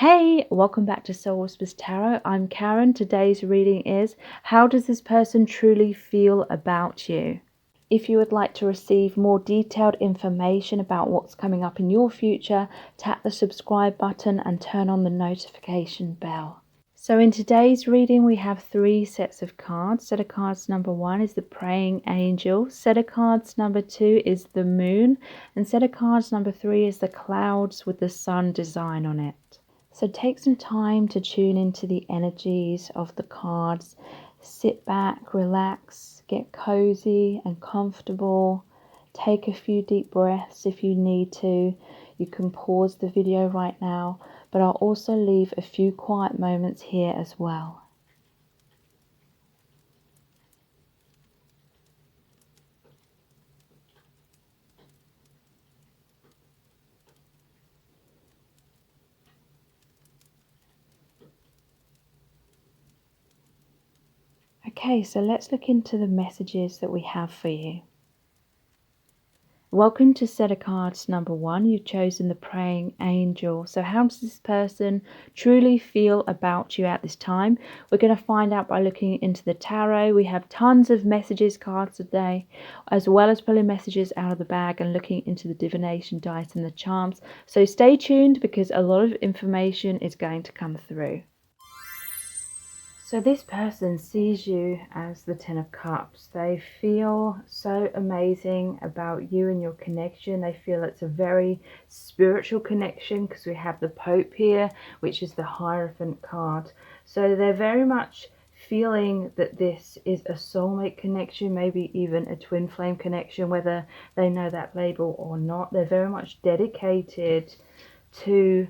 Hey, welcome back to Soul Whispers Tarot. I'm Karen. Today's reading is How does this person truly feel about you? If you would like to receive more detailed information about what's coming up in your future, tap the subscribe button and turn on the notification bell. So in today's reading, we have 3 sets of cards. Set of cards number 1 is the Praying Angel. Set of cards number 2 is the Moon. And set of cards number 3 is the Clouds with the Sun design on it. So take some time to tune into the energies of the cards. Sit back, relax, get cozy and comfortable. Take a few deep breaths if you need to. You can pause the video right now, but I'll also leave a few quiet moments here as well. Okay, so let's look into the messages that we have for you. Welcome to set of cards number 1. You've chosen the Praying Angel. So how does this person truly feel about you at this time? We're going to find out by looking into the tarot. We have tons of messages cards today, as well as pulling messages out of the bag and looking into the divination dice and the charms. So stay tuned because a lot of information is going to come through. So this person sees you as the Ten of Cups. They feel so amazing about you and your connection. They feel it's a very spiritual connection because we have the Pope here, which is the Hierophant card. So they're very much feeling that this is a soulmate connection, maybe even a twin flame connection, whether they know that label or not. They're very much dedicated to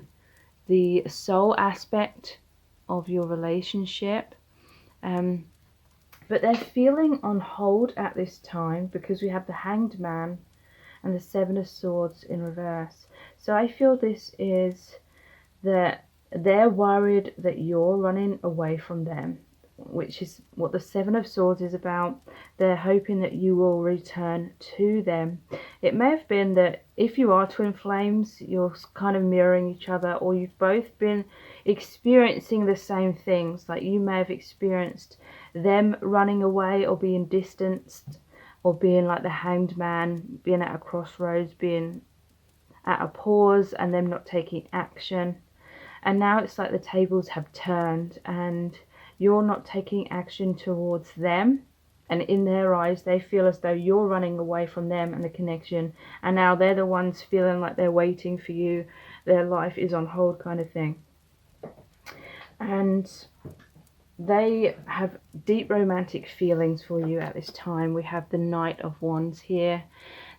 the soul aspect of your relationship, but they're feeling on hold at this time because we have the Hanged Man and the Seven of Swords in reverse. So I feel this is that they're worried that you're running away from them, which is what the Seven of Swords is about. They're hoping that you will return to them. It may have been that if you are twin flames, you're kind of mirroring each other, or you've both been experiencing the same things. Like you may have experienced them running away or being distanced, or being like the Hanged Man, being at a crossroads, being at a pause and them not taking action. And now it's like the tables have turned and you're not taking action towards them, and in their eyes they feel as though you're running away from them and the connection, and now they're the ones feeling like they're waiting for you, their life is on hold kind of thing. And they have deep romantic feelings for you at this time. We have the Knight of Wands here.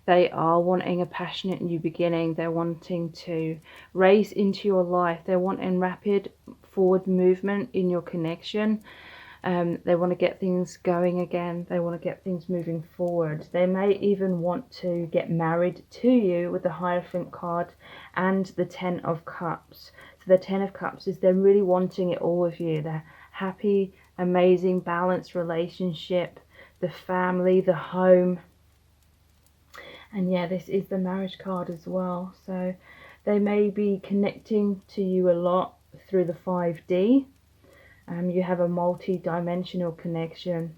They are wanting a passionate new beginning. They're wanting to race into your life. They're wanting rapid forward movement in your connection. They want to get things going again. They want to get things moving forward. They may even want to get married to you with the Hierophant card and the Ten of Cups. So the Ten of Cups is they're really wanting it all with you. They're happy, amazing, balanced relationship, the family, the home. And yeah, this is the marriage card as well. So they may be connecting to you a lot through the 5D. You have a multi-dimensional connection,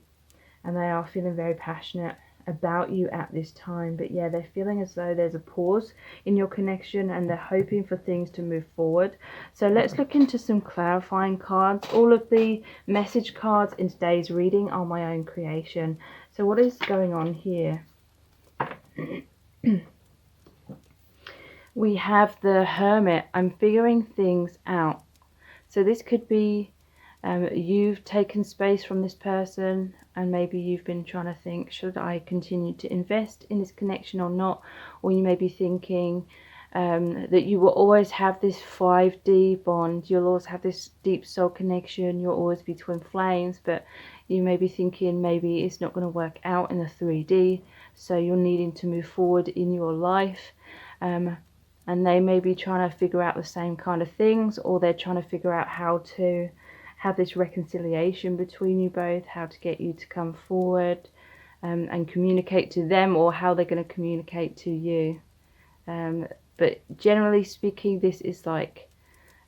and they are feeling very passionate about you at this time. But yeah, they're feeling as though there's a pause in your connection and they're hoping for things to move forward. So let's look into some clarifying cards. All of the message cards in today's reading are my own creation. So what is going on here? We have the Hermit. I'm figuring things out. So this could be you've taken space from this person, and maybe you've been trying to think, should I continue to invest in this connection or not? Or you may be thinking that you will always have this 5D bond. You'll always have this deep soul connection. You'll always be twin flames, but you may be thinking maybe it's not going to work out in the 3D. So you're needing to move forward in your life. And they may be trying to figure out the same kind of things, or they're trying to figure out how to have this reconciliation between you both, how to get you to come forward and communicate to them, or how they're going to communicate to you. But generally speaking, this is like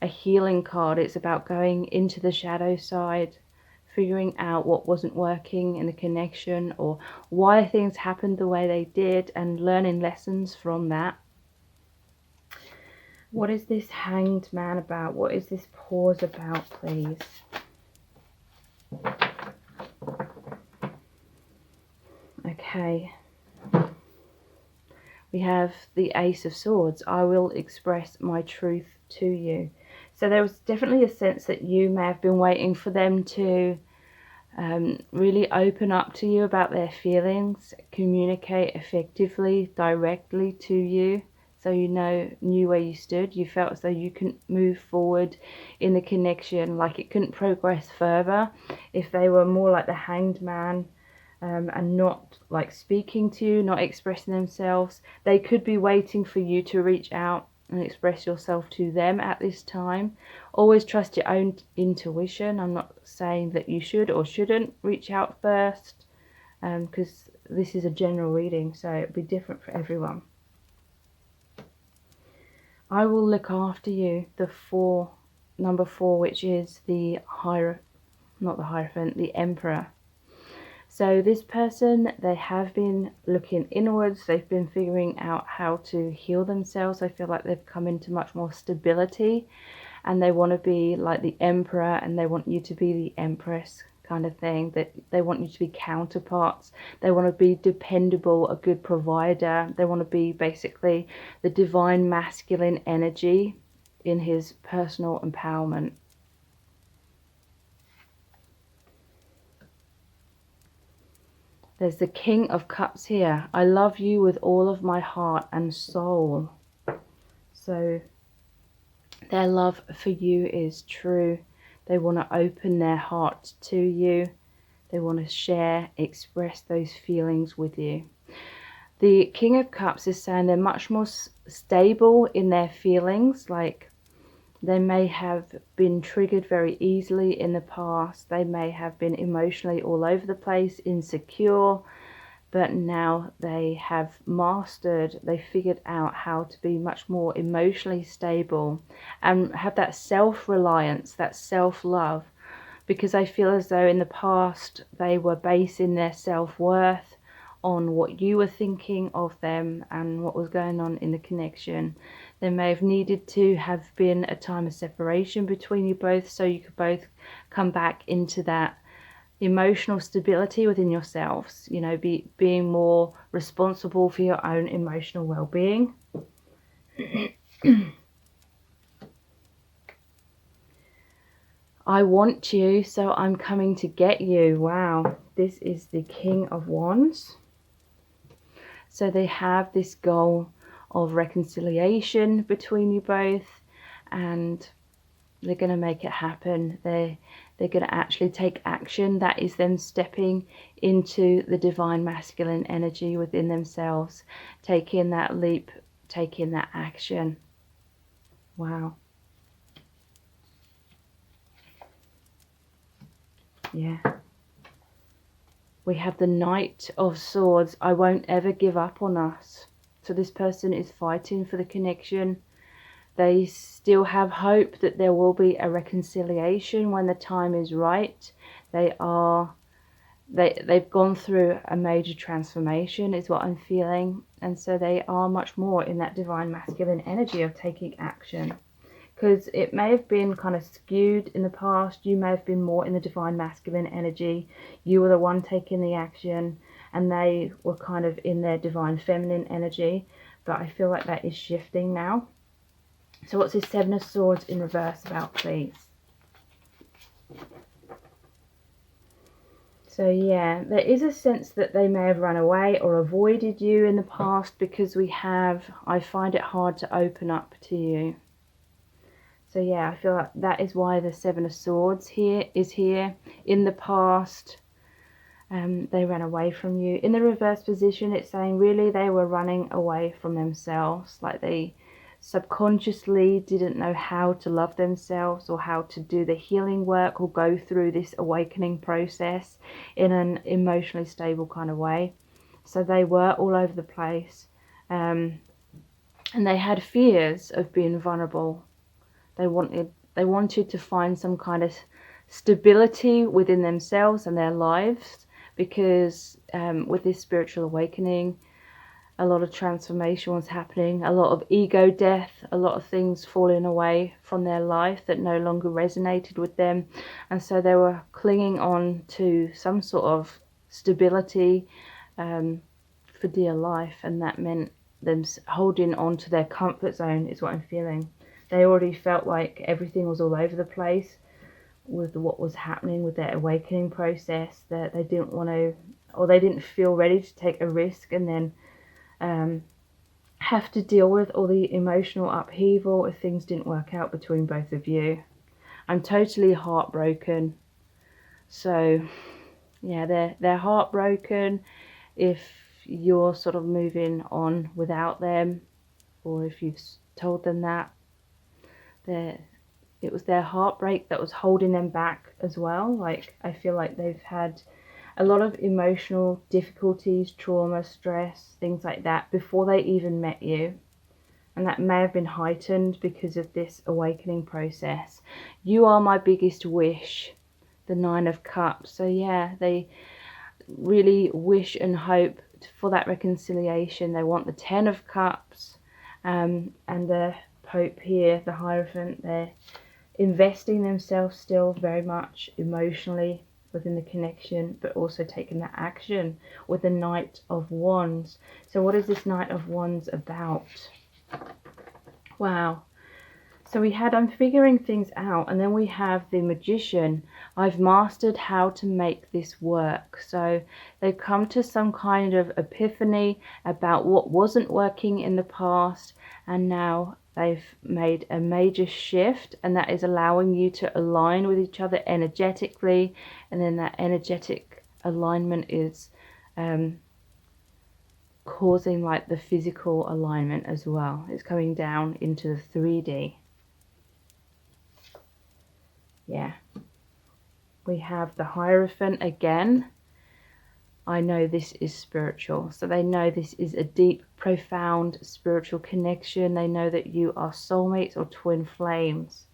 a healing card. It's about going into the shadow side, figuring out what wasn't working in the connection or why things happened the way they did, and learning lessons from that. What is this Hanged Man about? What is this pause about, please? Okay. We have the Ace of Swords. I will express my truth to you. So there was definitely a sense that you may have been waiting for them to really open up to you about their feelings, communicate effectively, directly to you, so you knew where you stood. You felt as though you couldn't move forward in the connection, like it couldn't progress further if they were more like the Hanged Man, and not like speaking to you, not expressing themselves. They could be waiting for you to reach out and express yourself to them at this time. Always trust your own intuition. I'm not saying that you should or shouldn't reach out first, because this is a general reading, so it'll be different for everyone. I will look after you. Number 4, which is the the Emperor. So this person, they have been looking inwards. They've been figuring out how to heal themselves. I feel like they've come into much more stability, and they want to be like the Emperor, and they want you to be the Empress kind of thing. That they want you to be counterparts. They want to be dependable, a good provider. They want to be basically the divine masculine energy in his personal empowerment. There's the King of Cups here. I love you with all of my heart and soul. So their love for you is true. They want to open their heart to you. They want to share, express those feelings with you. The King of Cups is saying they're much more stable in their feelings, like they may have been triggered very easily in the past. They may have been emotionally all over the place, insecure, but now they have they figured out how to be much more emotionally stable and have that self-reliance, that self-love, because I feel as though in the past they were basing their self-worth on what you were thinking of them and what was going on in the connection. There may have needed to have been a time of separation between you both, so you could both come back into that emotional stability within yourselves, being more responsible for your own emotional well-being. I want you, so I'm coming to get you. Wow, this is the King of Wands. So they have this goal of reconciliation between you both, and they're going to make it happen. They're going to actually take action. That is them stepping into the divine masculine energy within themselves, taking that leap, taking that action. Wow. Yeah. We have the Knight of Swords. I won't ever give up on us. So this person is fighting for the connection. They still have hope that there will be a reconciliation when the time is right. They've gone through a major transformation is what I'm feeling. And so they are much more in that divine masculine energy of taking action. Because it may have been kind of skewed in the past. You may have been more in the divine masculine energy. You were the one taking the action, and they were kind of in their divine feminine energy. But I feel like that is shifting now. So what's this Seven of Swords in reverse about, please? So yeah, there is a sense that they may have run away or avoided you in the past, because I find it hard to open up to you. So yeah, I feel like that is why the Seven of Swords is here. In the past, they ran away from you. In the reverse position, it's saying really they were running away from themselves. Like they subconsciously didn't know how to love themselves, or how to do the healing work, or go through this awakening process in an emotionally stable kind of way. So they were all over the place. And they had fears of being vulnerable. They wanted to find some kind of stability within themselves and their lives, because with this spiritual awakening, a lot of transformation was happening, a lot of ego death, a lot of things falling away from their life that no longer resonated with them. And so they were clinging on to some sort of stability for dear life, and that meant them holding on to their comfort zone is what I'm feeling. They already felt like everything was all over the place with what was happening with their awakening process, that they didn't want to, or they didn't feel ready to take a risk and then have to deal with all the emotional upheaval if things didn't work out between both of you. I'm totally heartbroken. So yeah, they're heartbroken if you're sort of moving on without them, or if you've told them that. It was their heartbreak that was holding them back as well. Like, I feel like they've had a lot of emotional difficulties, trauma, stress, things like that before they even met you. And that may have been heightened because of this awakening process. You are my biggest wish, the 9 of Cups. So yeah, they really wish and hope for that reconciliation. They want the 10 of Cups and the Pope here, the Hierophant. They're investing themselves still very much emotionally within the connection, but also taking that action with the Knight of Wands. So what is this Knight of Wands about? Wow. So we had, I'm figuring things out, and then we have the Magician. I've mastered how to make this work. So they've come to some kind of epiphany about what wasn't working in the past, and now they've made a major shift, and that is allowing you to align with each other energetically. And then that energetic alignment is causing like the physical alignment as well. It's coming down into the 3D. Yeah, we have the Hierophant again. I know this is spiritual. So they know this is a deep, profound spiritual connection. They know that you are soulmates or twin flames.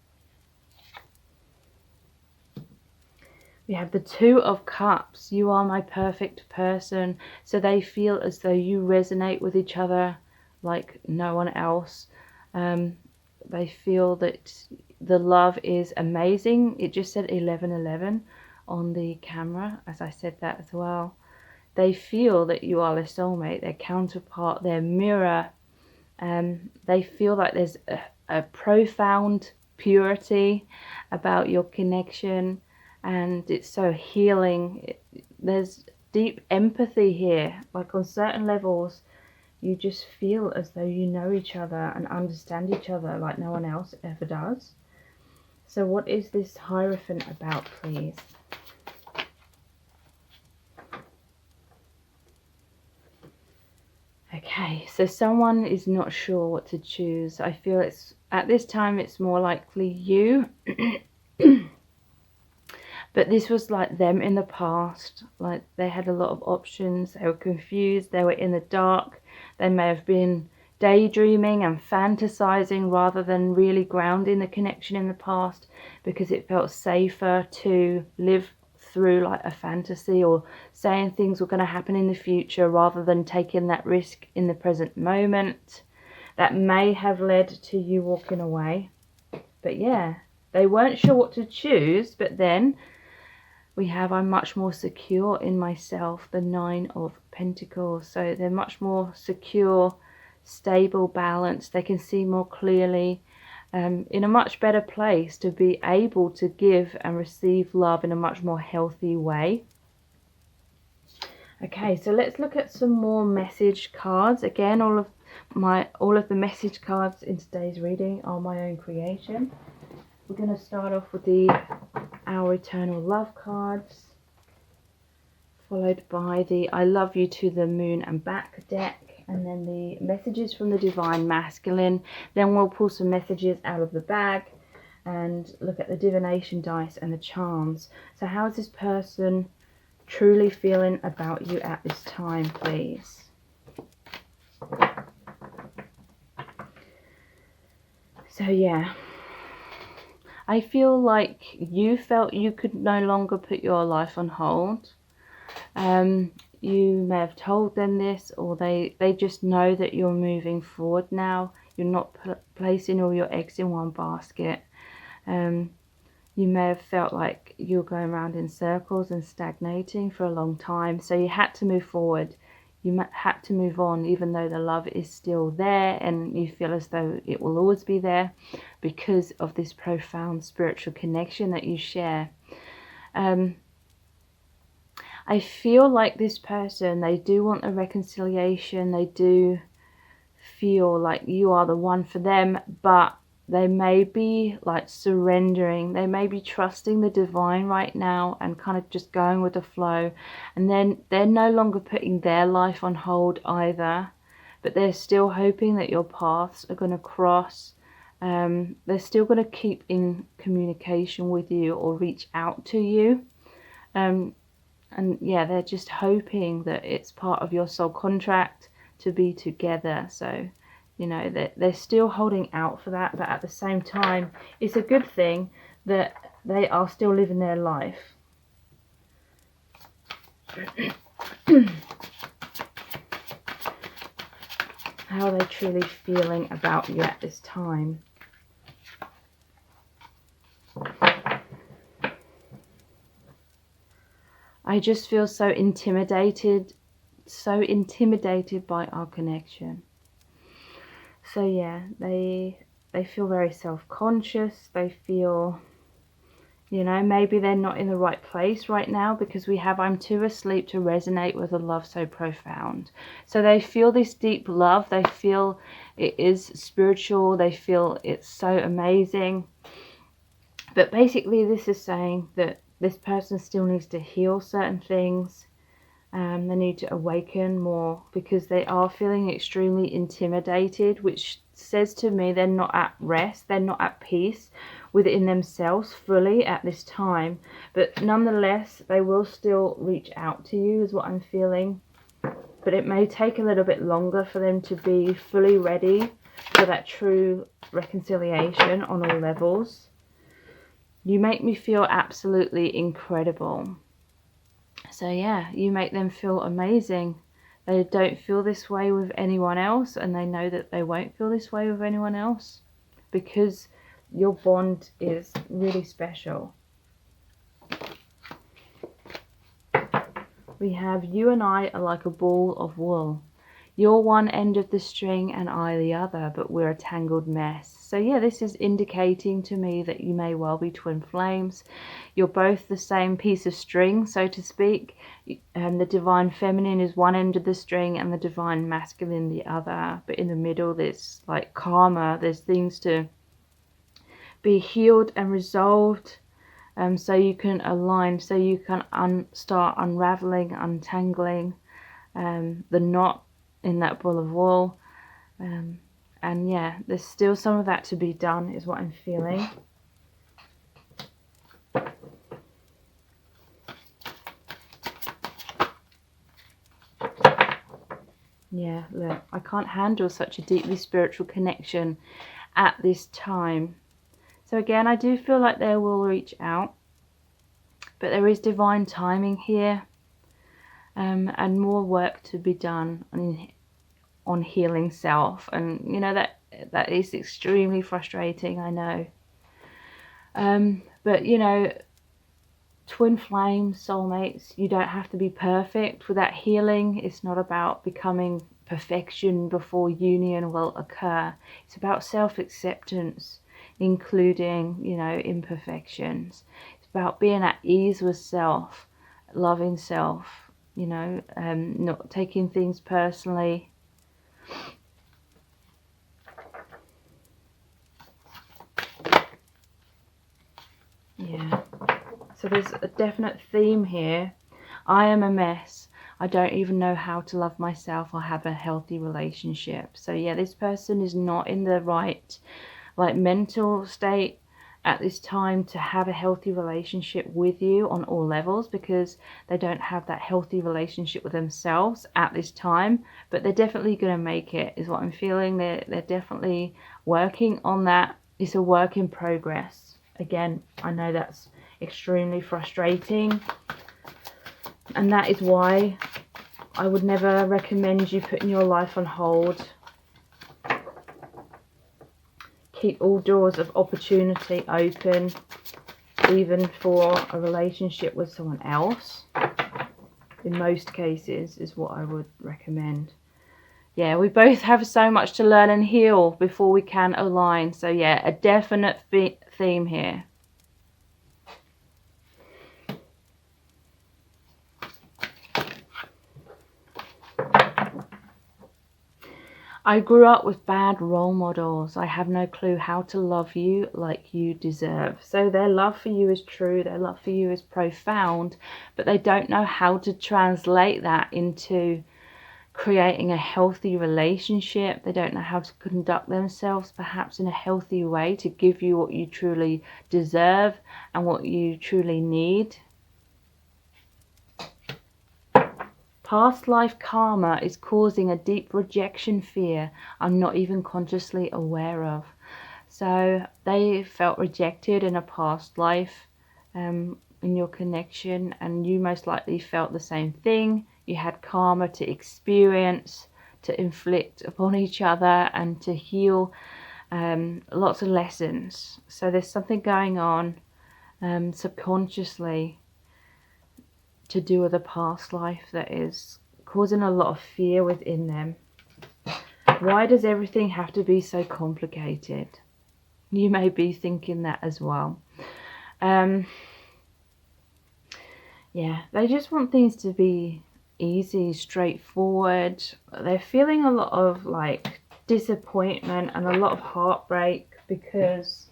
We have the 2 of Cups. You are my perfect person. So they feel as though you resonate with each other like no one else. They feel that the love is amazing. It just said 1111 on the camera as I said that as well. They feel that you are their soulmate, their counterpart, their mirror. They feel like there's a profound purity about your connection, and it's so healing. There's deep empathy here. Like, on certain levels, you just feel as though you know each other and understand each other like no one else ever does. So what is this Hierophant about, please? Okay, so someone is not sure what to choose. I feel it's at this time it's more likely you. But this was like them in the past. Like, they had a lot of options. They were confused. They were in the dark. They may have been daydreaming and fantasizing rather than really grounding the connection in the past, because it felt safer to live through like a fantasy or saying things were going to happen in the future rather than taking that risk in the present moment. That may have led to you walking away. But yeah, they weren't sure what to choose, but then we have, I'm much more secure in myself, the 9 of Pentacles. So they're much more secure, stable, balanced. They can see more clearly, in a much better place to be able to give and receive love in a much more healthy way. Okay, so let's look at some more message cards. Again, all of the message cards in today's reading are my own creation. We're going to start off with our Eternal Love cards, followed by the I Love You to the Moon and Back deck, and then the Messages from the Divine Masculine. Then we'll pull some messages out of the bag and look at the Divination dice and the charms. So how is this person truly feeling about you at this time, please? So yeah, I feel like you felt you could no longer put your life on hold. You may have told them this, or they just know that you're moving forward now. You're not placing all your eggs in one basket. You may have felt like you were going around in circles and stagnating for a long time. So you had to move forward. You had to move on, even though the love is still there and you feel as though it will always be there because of this profound spiritual connection that you share. I feel like this person, they do want a reconciliation. They do feel like you are the one for them, but they may be like surrendering. They may be trusting the divine right now and kind of just going with the flow. And then they're no longer putting their life on hold either, but they're still hoping that your paths are going to cross. They're still going to keep in communication with you or reach out to you. And yeah, they're just hoping that it's part of your soul contract to be together. So, you know, they're still holding out for that, but at the same time, it's a good thing that they are still living their life. How are they truly feeling about you at this time? I just feel so intimidated by our connection. So yeah, they feel very self-conscious. They feel, you know, maybe they're not in the right place right now, because we have I'm too asleep to resonate with a love so profound. So they feel this deep love. They feel it is spiritual. They feel it's so amazing. But basically this is saying that this person still needs to heal certain things. They need to awaken more, because they are feeling extremely intimidated, which says to me they're not at rest. They're not at peace within themselves fully at this time. But nonetheless, they will still reach out to you, is what I'm feeling. But it may take a little bit longer for them to be fully ready for that true reconciliation on all levels. You make me feel absolutely incredible. So yeah, you make them feel amazing. They don't feel this way with anyone else, and they know that they won't feel this way with anyone else, because your bond is really special. We have you and I are like a ball of wool. You're one end of the string and I the other, but we're a tangled mess. So yeah, this is indicating to me that you may well be twin flames. You're both the same piece of string, so to speak. The divine feminine is one end of the string and the divine masculine the other. But in the middle, there's like karma. There's things to be healed and resolved. So you can align, so you can start unraveling, untangling the knot in that ball of wool. And yeah, there's still some of that to be done, is what I'm feeling. Yeah, look, I can't handle such a deeply spiritual connection at this time. So again, I do feel like they will reach out, but there is divine timing here, and more work to be done on healing self. And you know, that is extremely frustrating, I know. But you know, twin flames, soulmates, you don't have to be perfect with that healing. It's not about becoming perfection before union will occur. It's about self-acceptance, including, you know, imperfections. It's about being at ease with self, loving self, you know, not taking things personally. Yeah. So there's a definite theme here. I am a mess. I don't even know how to love myself or have a healthy relationship. So yeah, this person is not in the right mental state at this time to have a healthy relationship with you on all levels, because they don't have that healthy relationship with themselves at this time. But they're definitely going to make it, is what I'm feeling. They're definitely working on that. It's a work in progress. Again, I know that's extremely frustrating, and that is why I would never recommend you putting your life on hold. Keep all doors of opportunity open, even for a relationship with someone else. In most cases is what I would recommend. Yeah, we both have so much to learn and heal before we can align. So yeah, a definite theme here. I grew up with bad role models. I have no clue how to love you like you deserve. So their love for you is true, their love for you is profound, but they don't know how to translate that into creating a healthy relationship. They don't know how to conduct themselves perhaps in a healthy way to give you what you truly deserve and what you truly need. Past life karma is causing a deep rejection fear I'm not even consciously aware of. So they felt rejected in a past life in your connection, and you most likely felt the same thing. You had karma to experience, to inflict upon each other, and to heal lots of lessons. So there's something going on subconsciously to do with a past life that is causing a lot of fear within them. Why does everything have to be so complicated? You may be thinking that as well. Yeah, they just want things to be easy, straightforward. They're feeling a lot of like disappointment and a lot of heartbreak because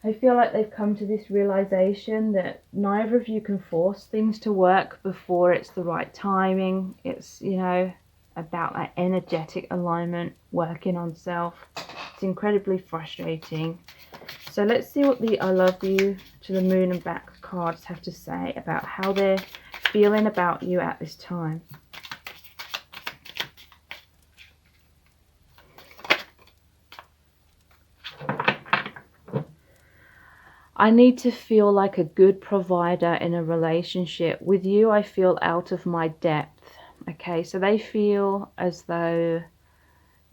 I feel like they've come to this realization that neither of you can force things to work before it's the right timing. It's, you know, about that energetic alignment, working on self. It's incredibly frustrating. So let's see what the I love you to the moon and back cards have to say about how they're feeling about you at this time. I need to feel like a good provider in a relationship. With you, I feel out of my depth. Okay, so they feel as though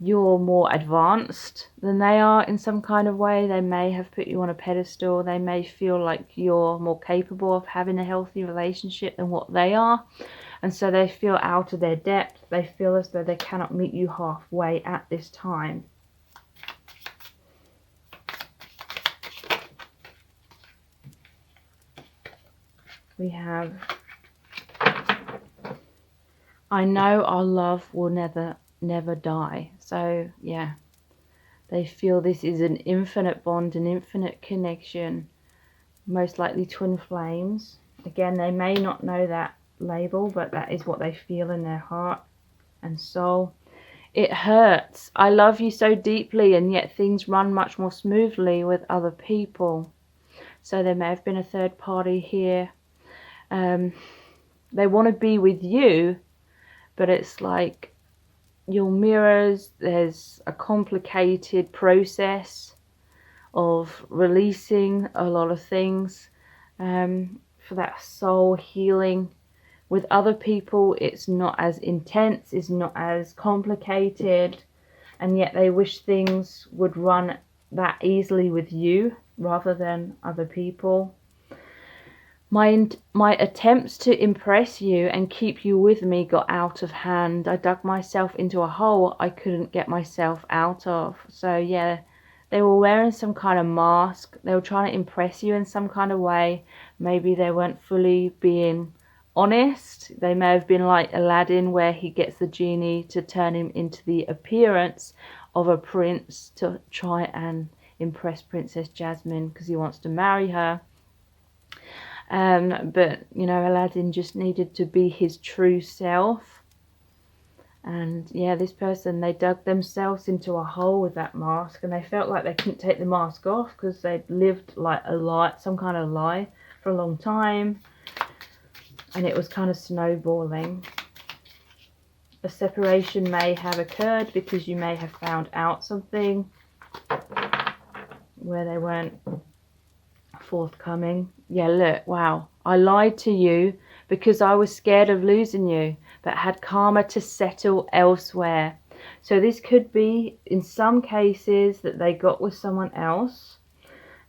you're more advanced than they are in some kind of way. They may have put you on a pedestal. They may feel like you're more capable of having a healthy relationship than what they are. And so they feel out of their depth. They feel as though they cannot meet you halfway at this time. We have, I know our love will never die. So yeah, they feel this is an infinite bond, an infinite connection, most likely twin flames. Again, they may not know that label, but that is what they feel in their heart and soul. It hurts. I love you so deeply, and yet things run much more smoothly with other people. So there may have been a third party here. They want to be with you, but it's like your mirrors. There's a complicated process of releasing a lot of things for that soul healing. With other people, it's not as intense, it's not as complicated, and yet they wish things would run that easily with you rather than other people. My attempts to impress you and keep you with me got out of hand. I dug myself into a hole I couldn't get myself out of. So yeah, they were wearing some kind of mask. They were trying to impress you in some kind of way. Maybe they weren't fully being honest. They may have been like Aladdin, where he gets the genie to turn him into the appearance of a prince to try and impress Princess Jasmine because he wants to marry her. But you know, Aladdin just needed to be his true self. And yeah, this person, they dug themselves into a hole with that mask, and they felt like they couldn't take the mask off because they'd lived like a lie, some kind of lie, for a long time, and it was kind of snowballing. A separation may have occurred because you may have found out something where they weren't forthcoming. Yeah, look, wow. I lied to you because I was scared of losing you, but had karma to settle elsewhere. So this could be, in some cases, that they got with someone else,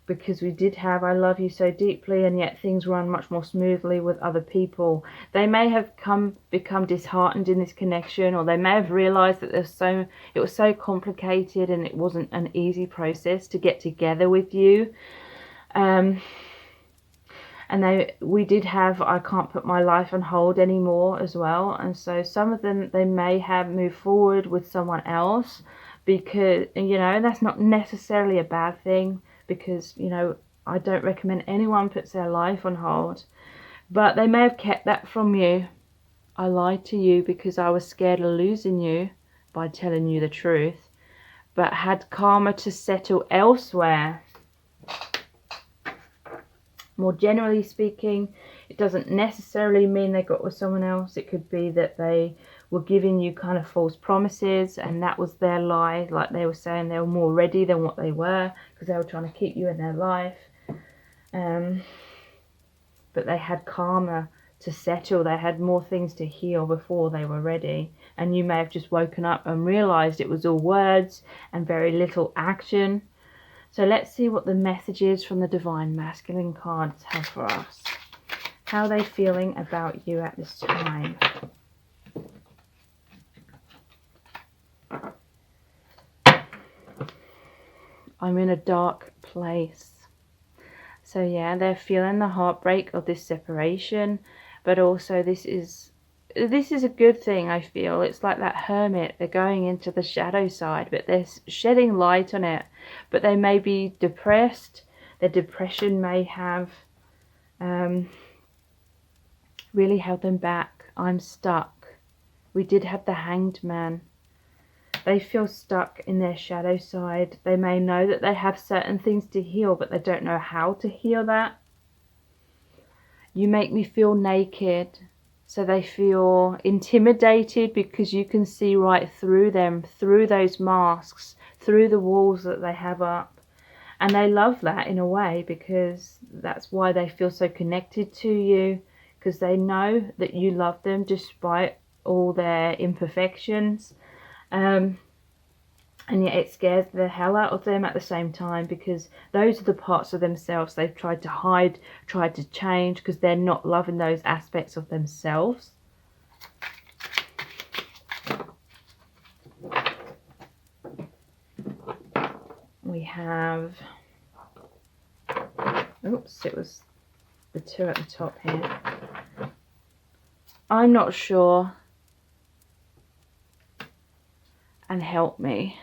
because we did have I love you so deeply, and yet things run much more smoothly with other people. They may have become disheartened in this connection, or they may have realized that it was so complicated and it wasn't an easy process to get together with you. And we did have I can't put my life on hold anymore as well. And so some of them, they may have moved forward with someone else, because, you know, and that's not necessarily a bad thing, because, you know, I don't recommend anyone puts their life on hold. But they may have kept that from you. I lied to you because I was scared of losing you by telling you the truth, but had karma to settle elsewhere. More generally speaking, it doesn't necessarily mean they got with someone else. It could be that they were giving you kind of false promises, and that was their lie. Like they were saying they were more ready than what they were, because they were trying to keep you in their life. But they had karma to settle. They had more things to heal before they were ready. And you may have just woken up and realized it was all words and very little action. So let's see what the message is from the Divine Masculine cards have for us. How are they feeling about you at this time? I'm in a dark place. So yeah, they're feeling the heartbreak of this separation, but also this is a good thing, I feel. It's like that hermit. They're going into the shadow side, but they're shedding light on it. But they may be depressed. Their depression may have really held them back. I'm stuck. We did have the Hanged Man. They feel stuck in their shadow side. They may know that they have certain things to heal, but they don't know how to heal that. You make me feel naked. So they feel intimidated because you can see right through them, through those masks, through the walls that they have up. And they love that in a way, because that's why they feel so connected to you, because they know that you love them despite all their imperfections. And yet it scares the hell out of them at the same time, because those are the parts of themselves they've tried to hide, tried to change, because they're not loving those aspects of themselves. We have, oops, it was the two at the top here. I'm not sure, and help me.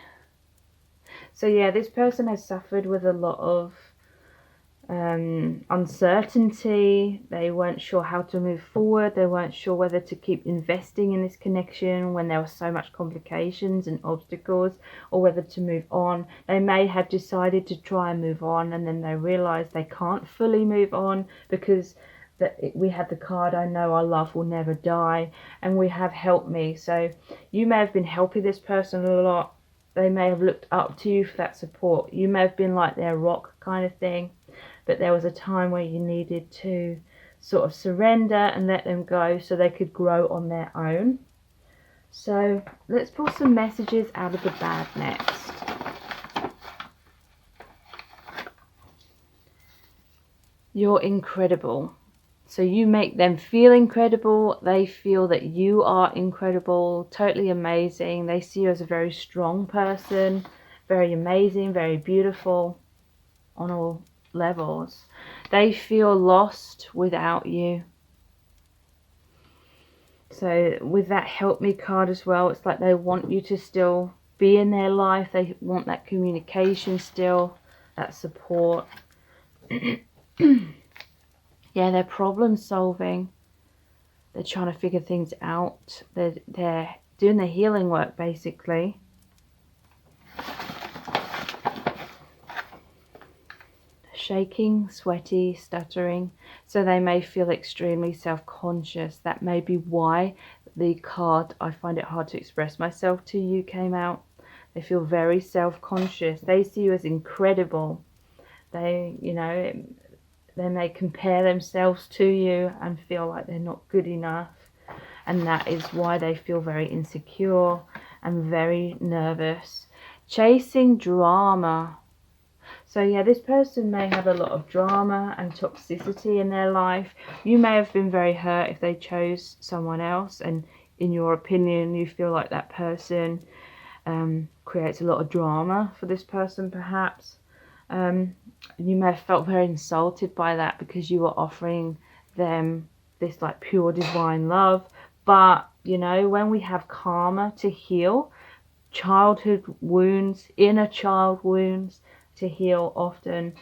So yeah, this person has suffered with a lot of uncertainty. They weren't sure how to move forward. They weren't sure whether to keep investing in this connection when there were so much complications and obstacles, or whether to move on. They may have decided to try and move on, and then they realize they can't fully move on, because we had the card, I know our love will never die, and we have Help Me. So you may have been helping this person a lot. They may have looked up to you for that support. You may have been like their rock kind of thing, but there was a time where you needed to sort of surrender and let them go so they could grow on their own. So let's pull some messages out of the bad next. You're incredible. So you make them feel incredible. They feel that you are incredible, totally amazing. They see you as a very strong person, very amazing, very beautiful on all levels. They feel lost without you. So with that Help Me card as well, it's like they want you to still be in their life. They want that communication still, that support. Yeah, they're problem solving. They're trying to figure things out. They're doing the healing work, basically. Shaking, sweaty, stuttering. So they may feel extremely self-conscious. That may be why the card, I find it hard to express myself to you, came out. They feel very self-conscious. They see you as incredible. They, you know, they may compare themselves to you and feel like they're not good enough. And that is why they feel very insecure and very nervous. Chasing drama. So yeah, this person may have a lot of drama and toxicity in their life. You may have been very hurt if they chose someone else, and in your opinion, you feel like that person creates a lot of drama for this person, perhaps. You may have felt very insulted by that because you were offering them this like pure divine love. But you know, when we have karma to heal, childhood wounds, inner child wounds to heal, often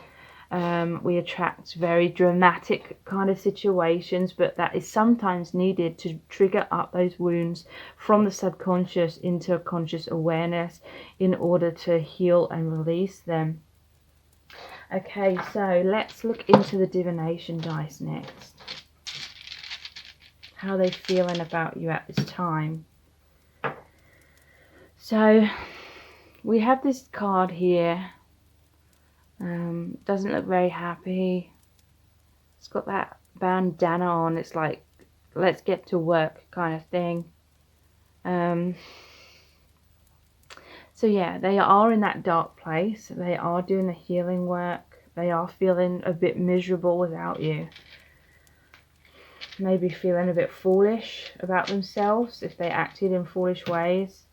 we attract very dramatic kind of situations, but that is sometimes needed to trigger up those wounds from the subconscious into conscious awareness in order to heal and release them. Okay, so let's look into the divination dice next. How are they feeling about you at this time? So we have this card here. Doesn't look very happy. It's got that bandana on. It's like, let's get to work kind of thing. So yeah, they are in that dark place. They are doing the healing work. They are feeling a bit miserable without you. Maybe feeling a bit foolish about themselves if they acted in foolish ways.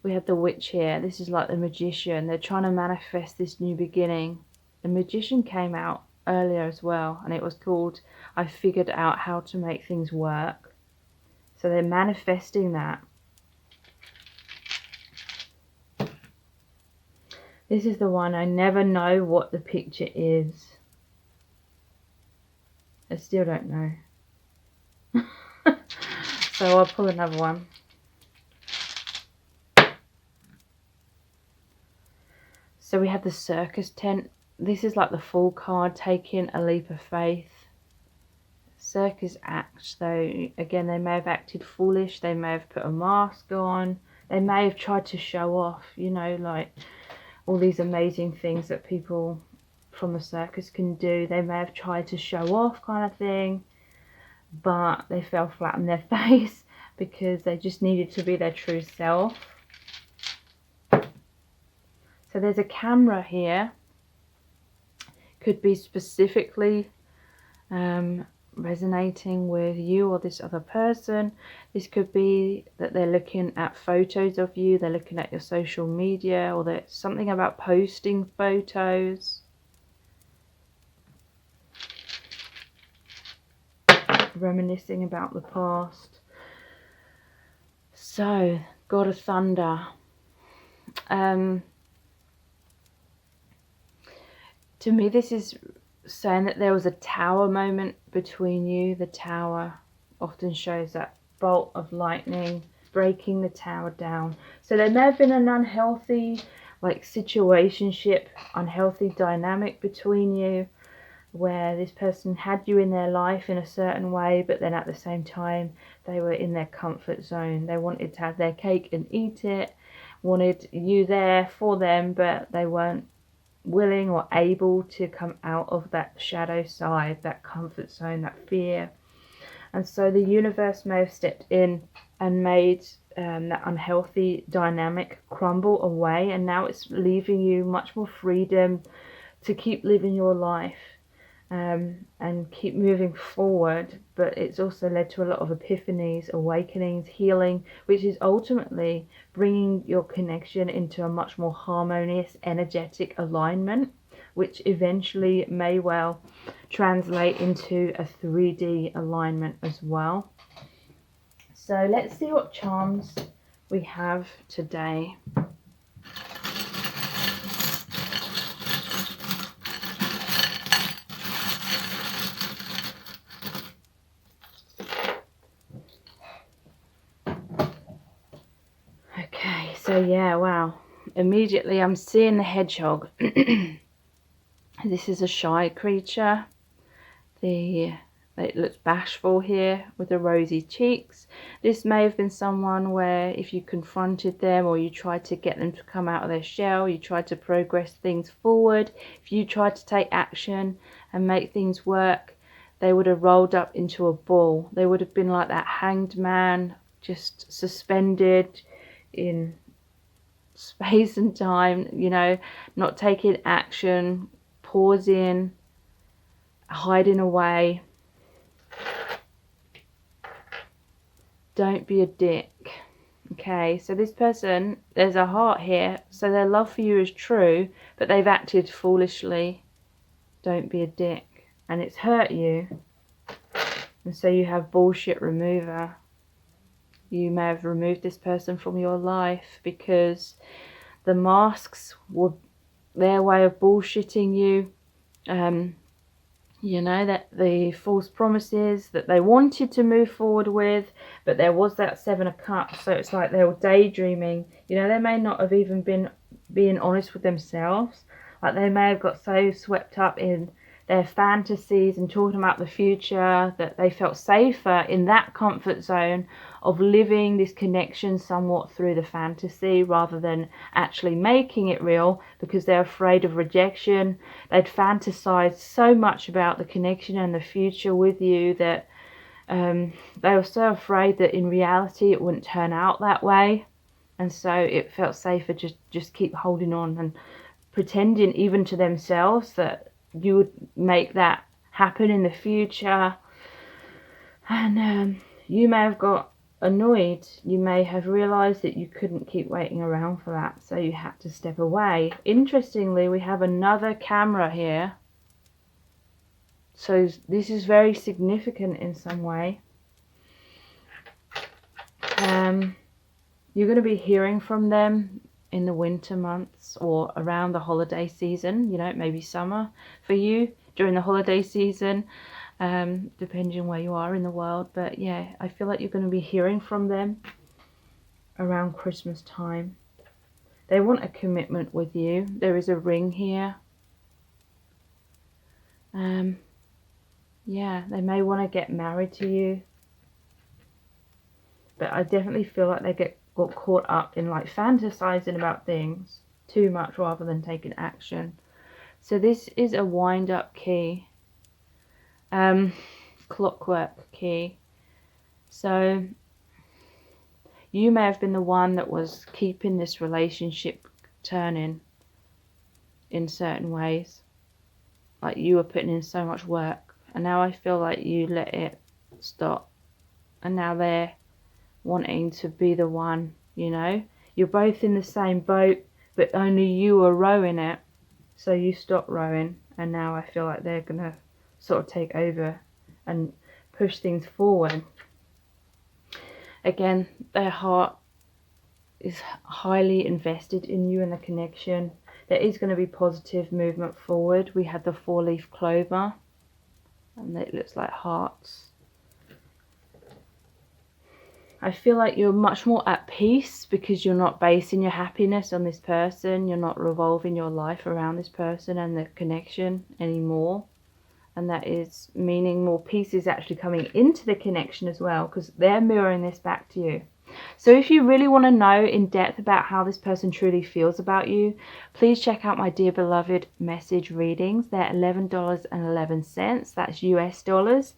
We have the witch here. This is like the magician. They're trying to manifest this new beginning. The magician came out earlier as well, and it was called I Figured Out How to Make Things Work. So they're manifesting that. This is the one, I never know what the picture is. I still don't know. So I'll pull another one. So we have the circus tent. This is like the Fool card, taking a leap of faith. Circus act, though, again, they may have acted foolish. They may have put a mask on. They may have tried to show off, you know, like all these amazing things that people from the circus can do. They may have tried to show off kind of thing, but they fell flat on their face because they just needed to be their true self. So there's a camera here. Could be specifically resonating with you or this other person. This could be that they're looking at photos of you, they're looking at your social media, or there's something about posting photos. Reminiscing about the past. So, God of Thunder. To me, this is saying that there was a tower moment between you. The tower often shows that bolt of lightning breaking the tower down. So there may have been an unhealthy like situationship, unhealthy dynamic between you, where this person had you in their life in a certain way, but then at the same time they were in their comfort zone. They wanted to have their cake and eat it, wanted you there for them, but they weren't willing or able to come out of that shadow side, that comfort zone, that fear. And so the universe may have stepped in and made that unhealthy dynamic crumble away, and now it's leaving you much more freedom to keep living your life and keep moving forward. But it's also led to a lot of epiphanies, awakenings, healing, which is ultimately bringing your connection into a much more harmonious, energetic alignment, which eventually may well translate into a 3D alignment as well. So let's see what charms we have today. Okay, so yeah, wow. Immediately I'm seeing the hedgehog. This is a shy creature. It looks bashful here with the rosy cheeks. This may have been someone where if you confronted them or you tried to get them to come out of their shell, you tried to progress things forward, if you tried to take action and make things work, they would have rolled up into a ball. They would have been like that hanged man, just suspended in space and time, you know, not taking action, pausing, hiding away. Don't be a dick. Okay, so this person, there's a heart here, so their love for you is true, but they've acted foolishly. Don't be a dick. And it's hurt you. And so you have bullshit remover. You may have removed this person from your life because the masks were their way of bullshitting you. You know, that the false promises that they wanted to move forward with, but there was that 7 of Cups, so it's like they were daydreaming. You know, they may not have even been being honest with themselves. Like they may have got so swept up in their fantasies and talking about the future that they felt safer in that comfort zone of living this connection somewhat through the fantasy rather than actually making it real, because they're afraid of rejection. They'd fantasized so much about the connection and the future with you that they were so afraid that in reality it wouldn't turn out that way, and so it felt safer just keep holding on and pretending even to themselves that you would make that happen in the future. And you may have got annoyed. You may have realized that you couldn't keep waiting around for that, so you had to step away. Interestingly, we have another camera here, so this is very significant in some way. You're going to be hearing from them in the winter months or around the holiday season, you know, maybe summer for you during the holiday season, depending on where you are in the world. But yeah, I feel like you're going to be hearing from them around Christmas time. They want a commitment with you. There is a ring here. Yeah, they may want to get married to you, but I definitely feel like they got caught up in like fantasizing about things too much rather than taking action. So this is a wind-up key, clockwork key. So you may have been the one that was keeping this relationship turning in certain ways, like you were putting in so much work, and now I feel like you let it stop, and now they're wanting to be the one. You know, you're both in the same boat, but only you are rowing it, so you stop rowing, and now I feel like they're gonna sort of take over and push things forward. Again, their heart is highly invested in you and the connection. There is going to be positive movement forward. We had the 4-leaf clover, and it looks like hearts. I feel like you're much more at peace because you're not basing your happiness on this person. You're not revolving your life around this person and the connection anymore. And that is meaning more peace is actually coming into the connection as well, because they're mirroring this back to you. So if you really want to know in depth about how this person truly feels about you, please check out my Dear Beloved message readings. They're $11.11. That's US dollars.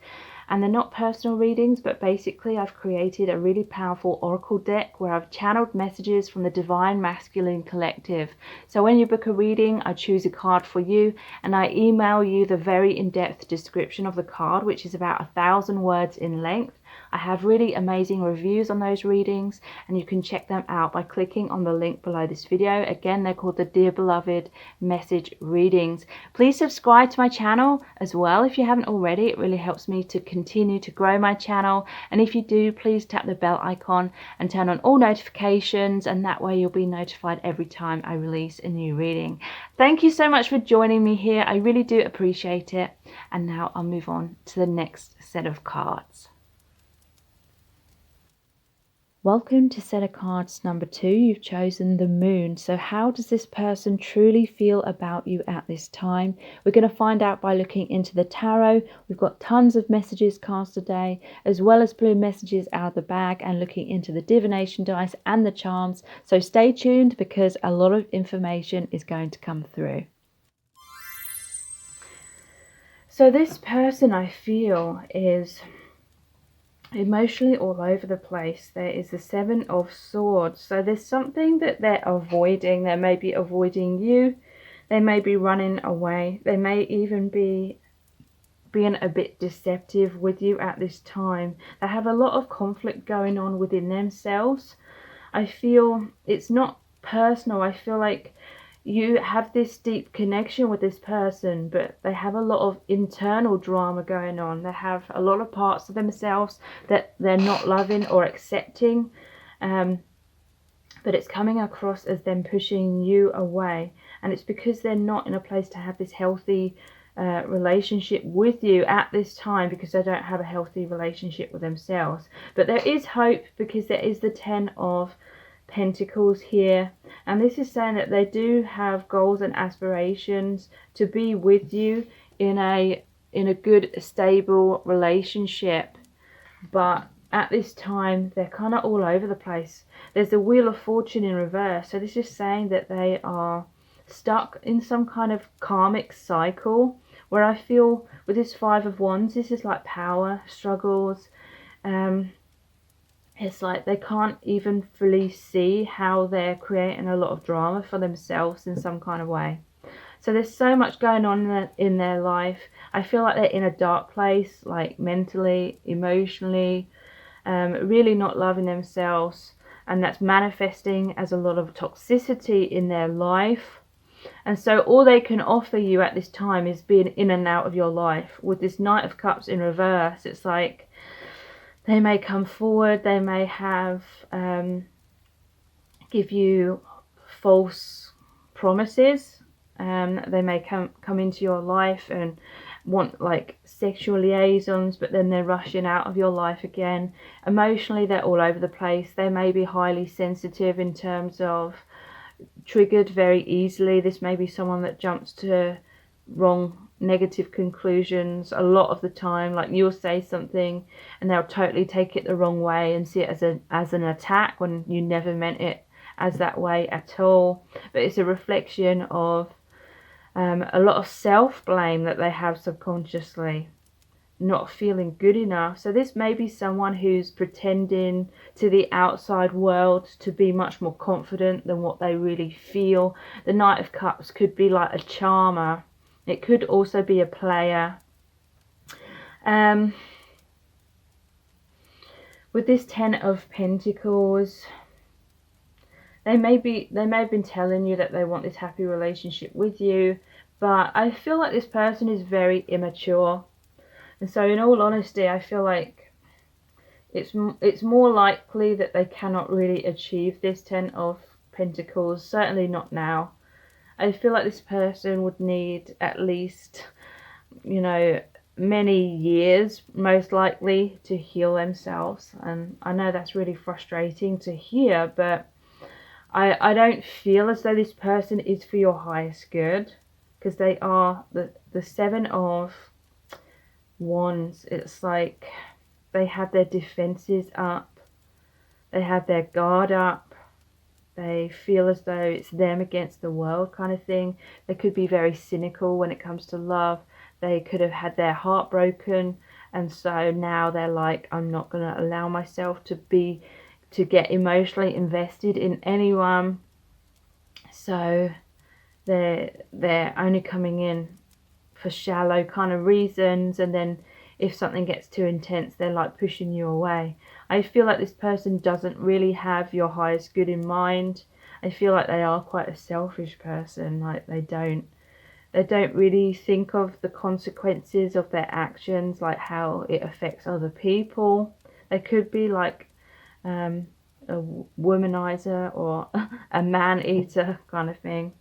And they're not personal readings, but basically I've created a really powerful oracle deck where I've channeled messages from the Divine Masculine Collective. So when you book a reading, I choose a card for you and I email you the very in-depth description of the card, which is about 1,000 words in length. I have really amazing reviews on those readings, and you can check them out by clicking on the link below this video. Again, they're called the Dear Beloved message readings. Please subscribe to my channel as well if you haven't already. It really helps me to continue to grow my channel, and if you do, please tap the bell icon and turn on all notifications, and that way you'll be notified every time I release a new reading. Thank you so much for joining me here. I really do appreciate it. And now I'll move on to the next set of cards. Welcome to set of cards number 2. You've chosen the Moon. So how does this person truly feel about you at this time? We're going to find out by looking into the tarot. We've got tons of messages cast today, as well as pulling messages out of the bag and looking into the divination dice and the charms. So stay tuned because a lot of information is going to come through. So this person, I feel, is emotionally all over the place. There is the Seven of Swords. So there's something that they're avoiding. They may be avoiding you. They may be running away. They may even be being a bit deceptive with you at this time. They have a lot of conflict going on within themselves. I feel it's not personal. I feel like you have this deep connection with this person, but they have a lot of internal drama going on. They have a lot of parts of themselves that they're not loving or accepting, but it's coming across as them pushing you away, and it's because they're not in a place to have this healthy relationship with you at this time, because they don't have a healthy relationship with themselves. But there is hope, because there is the Ten of Pentacles here, and this is saying that they do have goals and aspirations to be with you in a good, stable relationship. But at this time, they're kind of all over the place. There's the Wheel of Fortune in reverse, so this is saying that they are stuck in some kind of karmic cycle, where I feel with this Five of Wands, this is like power struggles. It's like they can't even fully see how they're creating a lot of drama for themselves in some kind of way. So there's so much going on in their life. I feel like they're in a dark place, like mentally, emotionally, really not loving themselves, and that's manifesting as a lot of toxicity in their life. And so all they can offer you at this time is being in and out of your life. With this Knight of Cups in reverse, it's like they may come forward, they may have give you false promises, they may come into your life and want like sexual liaisons, but then they're rushing out of your life again. Emotionally, they're all over the place. They may be highly sensitive in terms of triggered very easily. This may be someone that jumps to wrong negative conclusions a lot of the time. Like you'll say something and they'll totally take it the wrong way and see it as an attack when you never meant it as that way at all. But it's a reflection of a lot of self-blame that they have subconsciously, not feeling good enough. So this may be someone who's pretending to the outside world to be much more confident than what they really feel. The Knight of Cups could be like a charmer. It could also be a player. With this Ten of Pentacles, they may have been telling you that they want this happy relationship with you, but I feel like this person is very immature. And so in all honesty, I feel like it's more likely that they cannot really achieve this Ten of Pentacles, certainly not now. I feel like this person would need at least, many years, most likely, to heal themselves. And I know that's really frustrating to hear, but I don't feel as though this person is for your highest good, because they are the Seven of Wands. It's like they have their defenses up, they have their guard up, they feel as though it's them against the world kind of thing. They could be very cynical when it comes to love. They could have had their heart broken, and so now they're like, I'm not going to allow myself to get emotionally invested in anyone. So they're only coming in for shallow kind of reasons, and then if something gets too intense, they're like pushing you away. I feel like this person doesn't really have your highest good in mind. I feel like they are quite a selfish person. Like they don't really think of the consequences of their actions, like how it affects other people. They could be like a womanizer or a man-eater kind of thing.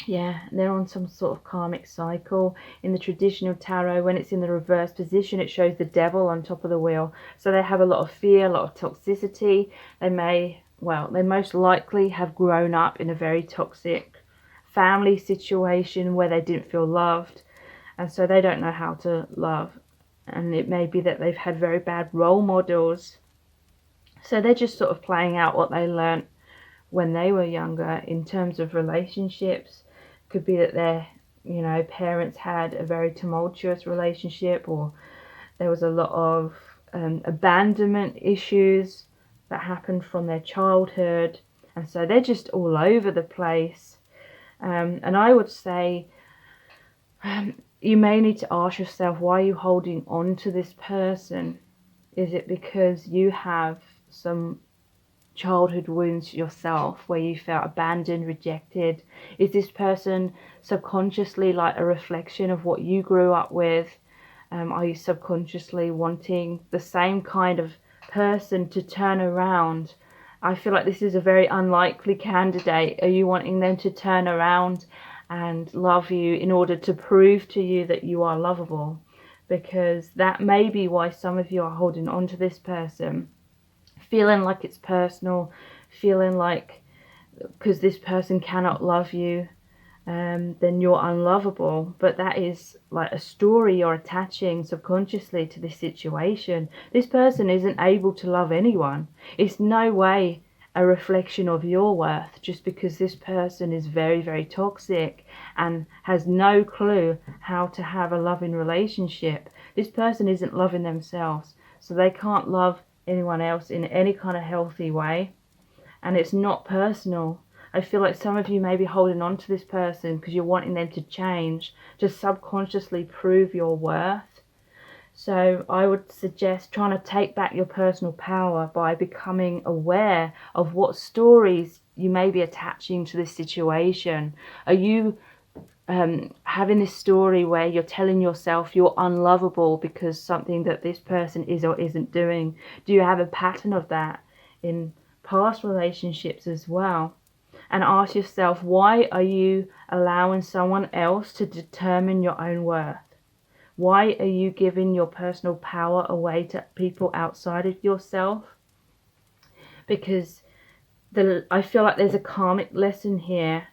Yeah, they're on some sort of karmic cycle. In the traditional tarot, when it's in the reverse position, it shows the devil on top of the wheel. So they have a lot of fear, a lot of toxicity. They most likely have grown up in a very toxic family situation where they didn't feel loved, and so they don't know how to love. And it may be that they've had very bad role models. So they're just sort of playing out what they learnt when they were younger in terms of relationships. Could be that they're, you know, parents had a very tumultuous relationship, or there was a lot of abandonment issues that happened from their childhood, and so they're just all over the place. And I would say you may need to ask yourself, why are you holding on to this person? Is it because you have some childhood wounds yourself where you felt abandoned, rejected? Is this person subconsciously like a reflection of what you grew up with? Are you subconsciously wanting the same kind of person to turn around? I feel like this is a very unlikely candidate. Are you wanting them to turn around and love you in order to prove to you that you are lovable? Because that may be why some of you are holding on to this person, feeling like it's personal, feeling like because this person cannot love you, then you're unlovable. But that is like a story you're attaching subconsciously to this situation. This person isn't able to love anyone. It's no way a reflection of your worth just because this person is very, very toxic and has no clue how to have a loving relationship. This person isn't loving themselves, so they can't love anyone else in any kind of healthy way. And it's not personal. I feel like some of you may be holding on to this person because you're wanting them to change, to subconsciously prove your worth. So I would suggest trying to take back your personal power by becoming aware of what stories you may be attaching to this situation. Are you having this story where you're telling yourself you're unlovable because something that this person is or isn't doing? Do you have a pattern of that in past relationships as well? And ask yourself, why are you allowing someone else to determine your own worth? Why are you giving your personal power away to people outside of yourself? Because I feel like there's a karmic lesson here,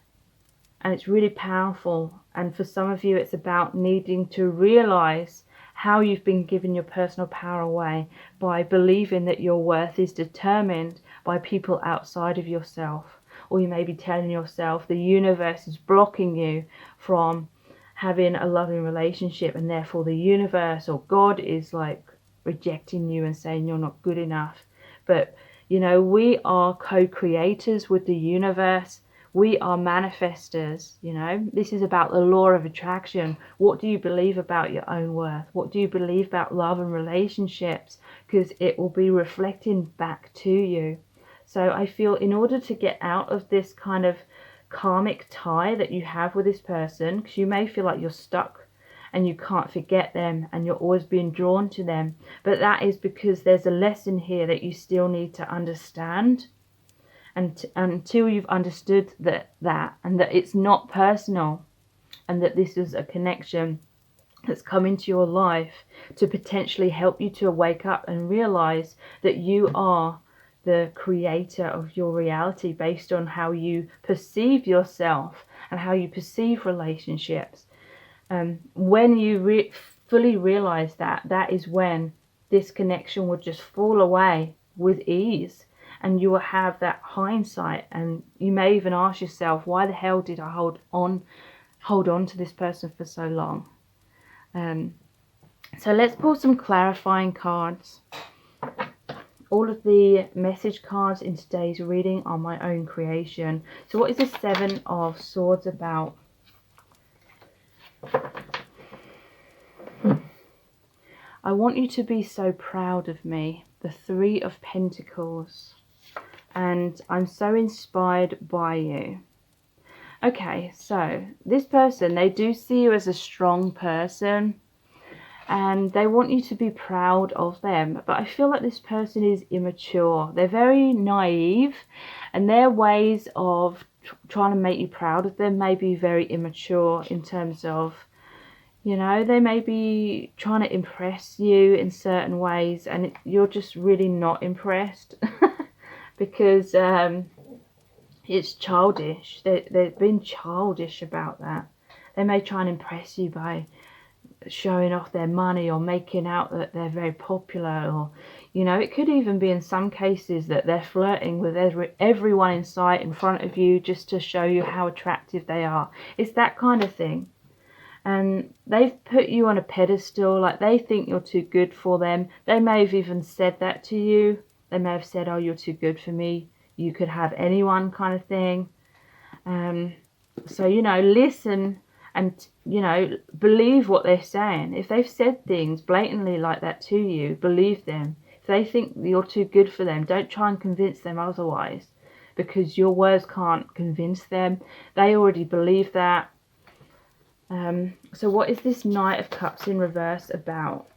and it's really powerful. And for some of you, it's about needing to realize how you've been giving your personal power away by believing that your worth is determined by people outside of yourself. Or you may be telling yourself the universe is blocking you from having a loving relationship, and therefore the universe or God is like rejecting you and saying you're not good enough. But you know, we are co-creators with the universe. We are manifestors. You know, this is about the law of attraction. What do you believe about your own worth? What do you believe about love and relationships? Because it will be reflecting back to you. So I feel in order to get out of this kind of karmic tie that you have with this person, because you may feel like you're stuck and you can't forget them and you're always being drawn to them, but that is because there's a lesson here that you still need to understand. And until you've understood that and that it's not personal, and that this is a connection that's come into your life to potentially help you to wake up and realize that you are the creator of your reality based on how you perceive yourself and how you perceive relationships. When you fully realize that, that is when this connection will just fall away with ease, and you will have that hindsight, and you may even ask yourself, why the hell did I hold on to this person for so long? So let's pull some clarifying cards. All of the message cards in today's reading are my own creation. So what is the Seven of Swords about? I want you to be so proud of me. The Three of Pentacles. And I'm so inspired by you. Okay, so this person, they do see you as a strong person, and they want you to be proud of them. But I feel like this person is immature. They're very naive, and their ways of trying to make you proud of them may be very immature in terms of, you know, they may be trying to impress you in certain ways, and you're just really not impressed because it's childish. They've been childish about that. They may try and impress you by showing off their money or making out that they're very popular, or you know, it could even be in some cases that they're flirting with everyone in sight in front of you just to show you how attractive they are. It's that kind of thing. And they've put you on a pedestal, like they think you're too good for them. They may have even said that to you. They may have said, oh, you're too good for me, you could have anyone, kind of thing. So, you know, listen and, you know, believe what they're saying. If they've said things blatantly like that to you, believe them. If they think you're too good for them, don't try and convince them otherwise, because your words can't convince them. They already believe that. So what is this Knight of Cups in reverse about?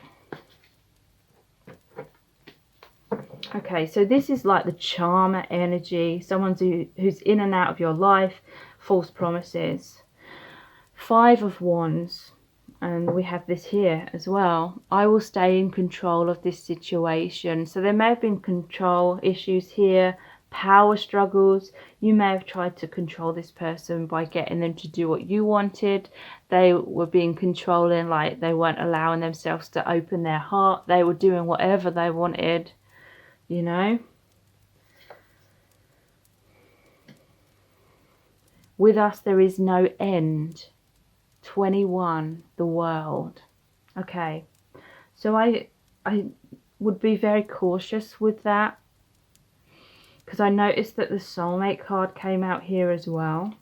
Okay, so this is like the charmer energy, someone who's in and out of your life, false promises. 5 of Wands, and we have this here as well. I will stay in control of this situation. So there may have been control issues here, power struggles. You may have tried to control this person by getting them to do what you wanted. They were being controlling, like they weren't allowing themselves to open their heart. They were doing whatever they wanted, you know. With us there is no end. 21, the World. Okay, so I would be very cautious with that, because I noticed that the Soulmate card came out here as well.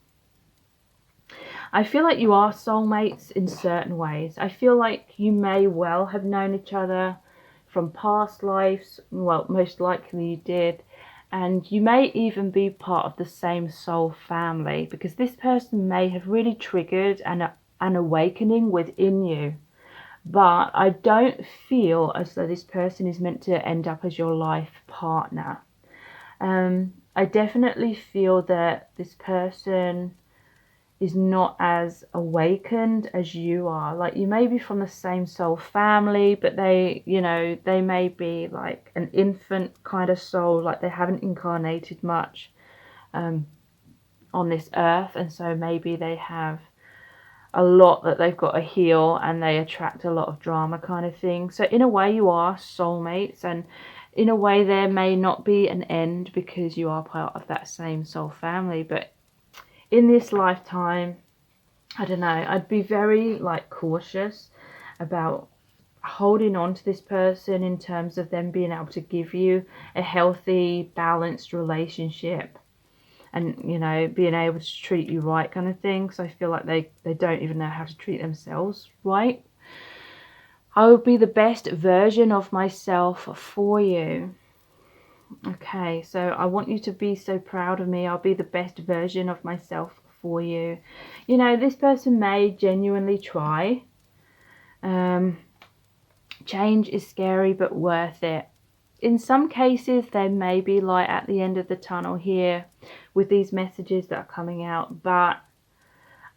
I feel like you are soulmates in certain ways. I feel like you may well have known each other from past lives. Well, most likely you did. And you may even be part of the same soul family, because this person may have really triggered an awakening within you. But I don't feel as though this person is meant to end up as your life partner. I definitely feel that this person is not as awakened as you are. Like, you may be from the same soul family, but they, you know, they may be like an infant kind of soul, like they haven't incarnated much on this earth, and so maybe they have a lot that they've got to heal, and they attract a lot of drama, kind of thing. So in a way you are soulmates, and in a way there may not be an end because you are part of that same soul family. But in this lifetime, I don't know, I'd be very like cautious about holding on to this person in terms of them being able to give you a healthy, balanced relationship, and, you know, being able to treat you right, kind of thing. So I feel like they don't even know how to treat themselves right. I will be the best version of myself for you. Okay, so I want you to be so proud of me. I'll be the best version of myself for you. You know, this person may genuinely try. Change is scary but worth it. In some cases there may be light at the end of the tunnel here with these messages that are coming out, but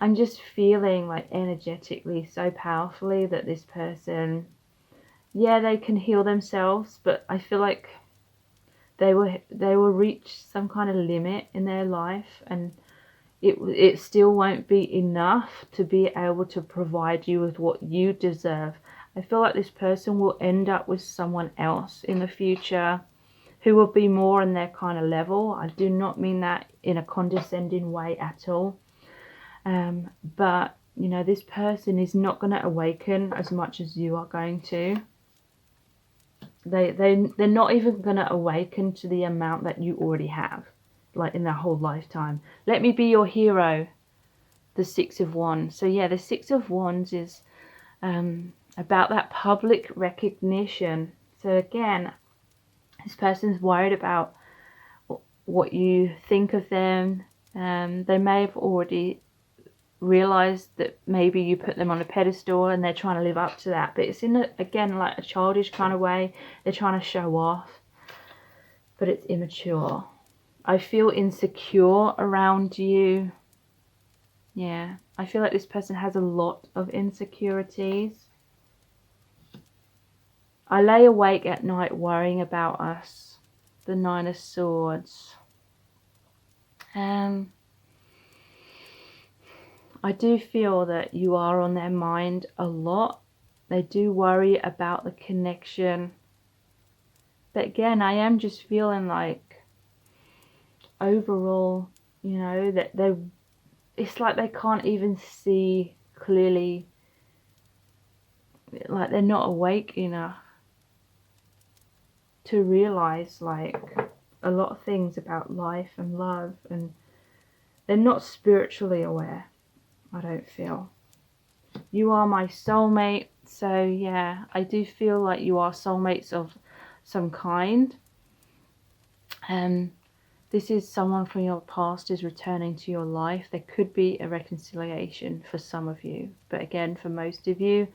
I'm just feeling like energetically so powerfully that this person, yeah, they can heal themselves, but I feel like they will reach some kind of limit in their life, and it still won't be enough to be able to provide you with what you deserve. I feel like this person will end up with someone else in the future who will be more on their kind of level. I do not mean that in a condescending way at all. But, you know, this person is not going to awaken as much as you are going to. They're not even going to awaken to the amount that you already have, like in their whole lifetime. Let me be your hero. The 6 of Wands. So yeah, the 6 of Wands is about that public recognition. So again, this person's worried about what you think of them. They may have already realized that maybe you put them on a pedestal and they're trying to live up to that, but it's in again like a childish kind of way. They're trying to show off, but it's immature. I feel insecure around you. Yeah, I feel like this person has a lot of insecurities. I lay awake at night worrying about us. The 9 of Swords. I do feel that you are on their mind a lot. They do worry about the connection. But again, I am just feeling like overall, you know, that it's like they can't even see clearly like they're not awake enough to realize like a lot of things about life and love, and they're not spiritually aware, I don't feel. You are my soulmate, so yeah, I do feel like you are soulmates of some kind. This is someone from your past is returning to your life. There could be a reconciliation for some of you, but again, for most of you,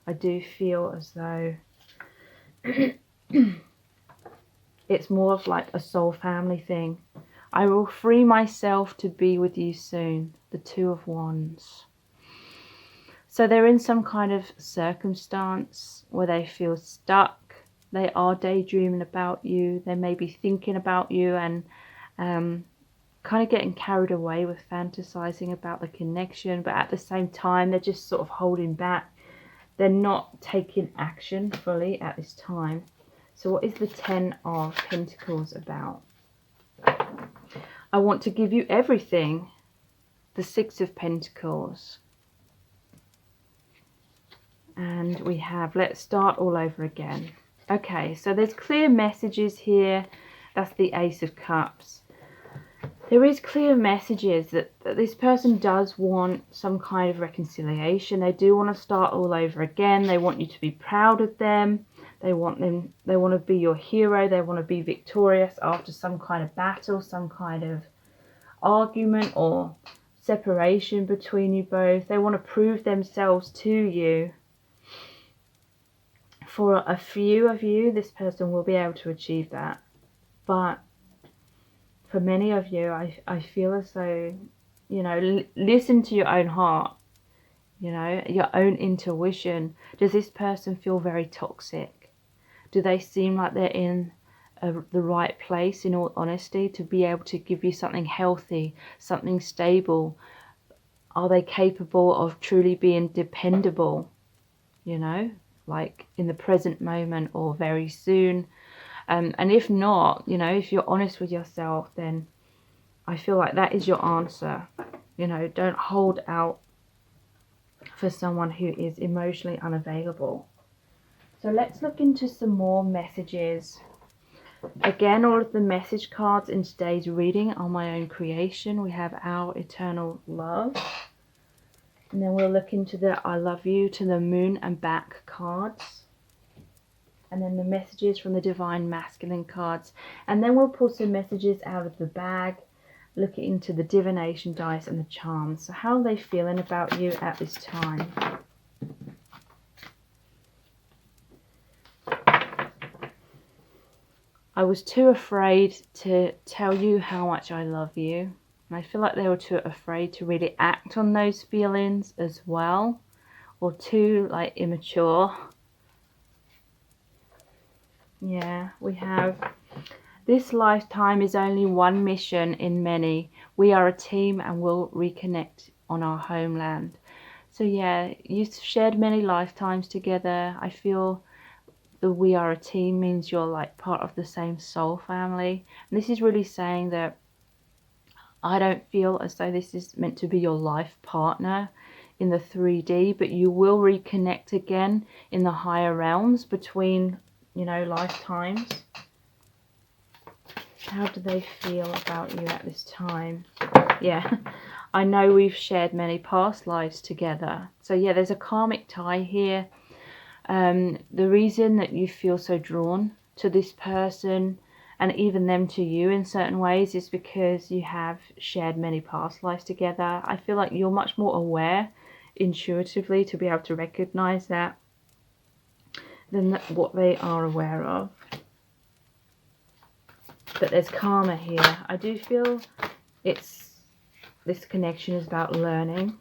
I do feel as though it's more of like a soul family thing. I will free myself to be with you soon. The Two of Wands. So they're in some kind of circumstance where they feel stuck. They are daydreaming about you. They may be thinking about you and kind of getting carried away with fantasizing about the connection. But at the same time, they're just sort of holding back. They're not taking action fully at this time. So what is the Ten of Pentacles about? I want to give you everything. The Six of Pentacles. And we have, let's start all over again. Okay, so there's clear messages here. That's the Ace of Cups. There is clear messages that this person does want some kind of reconciliation. They do want to start all over again. They want you to be proud of them. They want to be your hero. They want to be victorious after some kind of battle, some kind of argument or separation between you both. They want to prove themselves to you. For a few of you, this person will be able to achieve that. But for many of you, I feel as though, you know, listen to your own heart, you know, your own intuition. Does this person feel very toxic? Do they seem like they're in the right place, in all honesty, to be able to give you something healthy, something stable? Are they capable of truly being dependable, you know, like in the present moment or very soon? And if not, you know, if you're honest with yourself, then I feel like that is your answer. You know, don't hold out for someone who is emotionally unavailable. So let's look into some more messages. Again, all of the message cards in today's reading are my own creation. We have Our Eternal Love. And then we'll look into the I Love You to the Moon and Back cards. And then the messages from the Divine Masculine cards. And then we'll pull some messages out of the bag, look into the divination dice and the charms. So how are they feeling about you at this time? I was too afraid to tell you how much I love you. And I feel like they were too afraid to really act on those feelings as well. Or too like immature. Yeah, we have, this lifetime is only one mission in many. We are a team and will reconnect on our homeland. So yeah, you've shared many lifetimes together. I feel the we are a team means you're like part of the same soul family. And this is really saying that I don't feel as though this is meant to be your life partner in the 3D, but you will reconnect again in the higher realms between, you know, lifetimes. How do they feel about you at this time? Yeah, I know we've shared many past lives together. So yeah, there's a karmic tie here. The reason that you feel so drawn to this person and even them to you in certain ways is because you have shared many past lives together. I feel like you're much more aware intuitively to be able to recognize that than what they are aware of. But there's karma here. I do feel this connection is about learning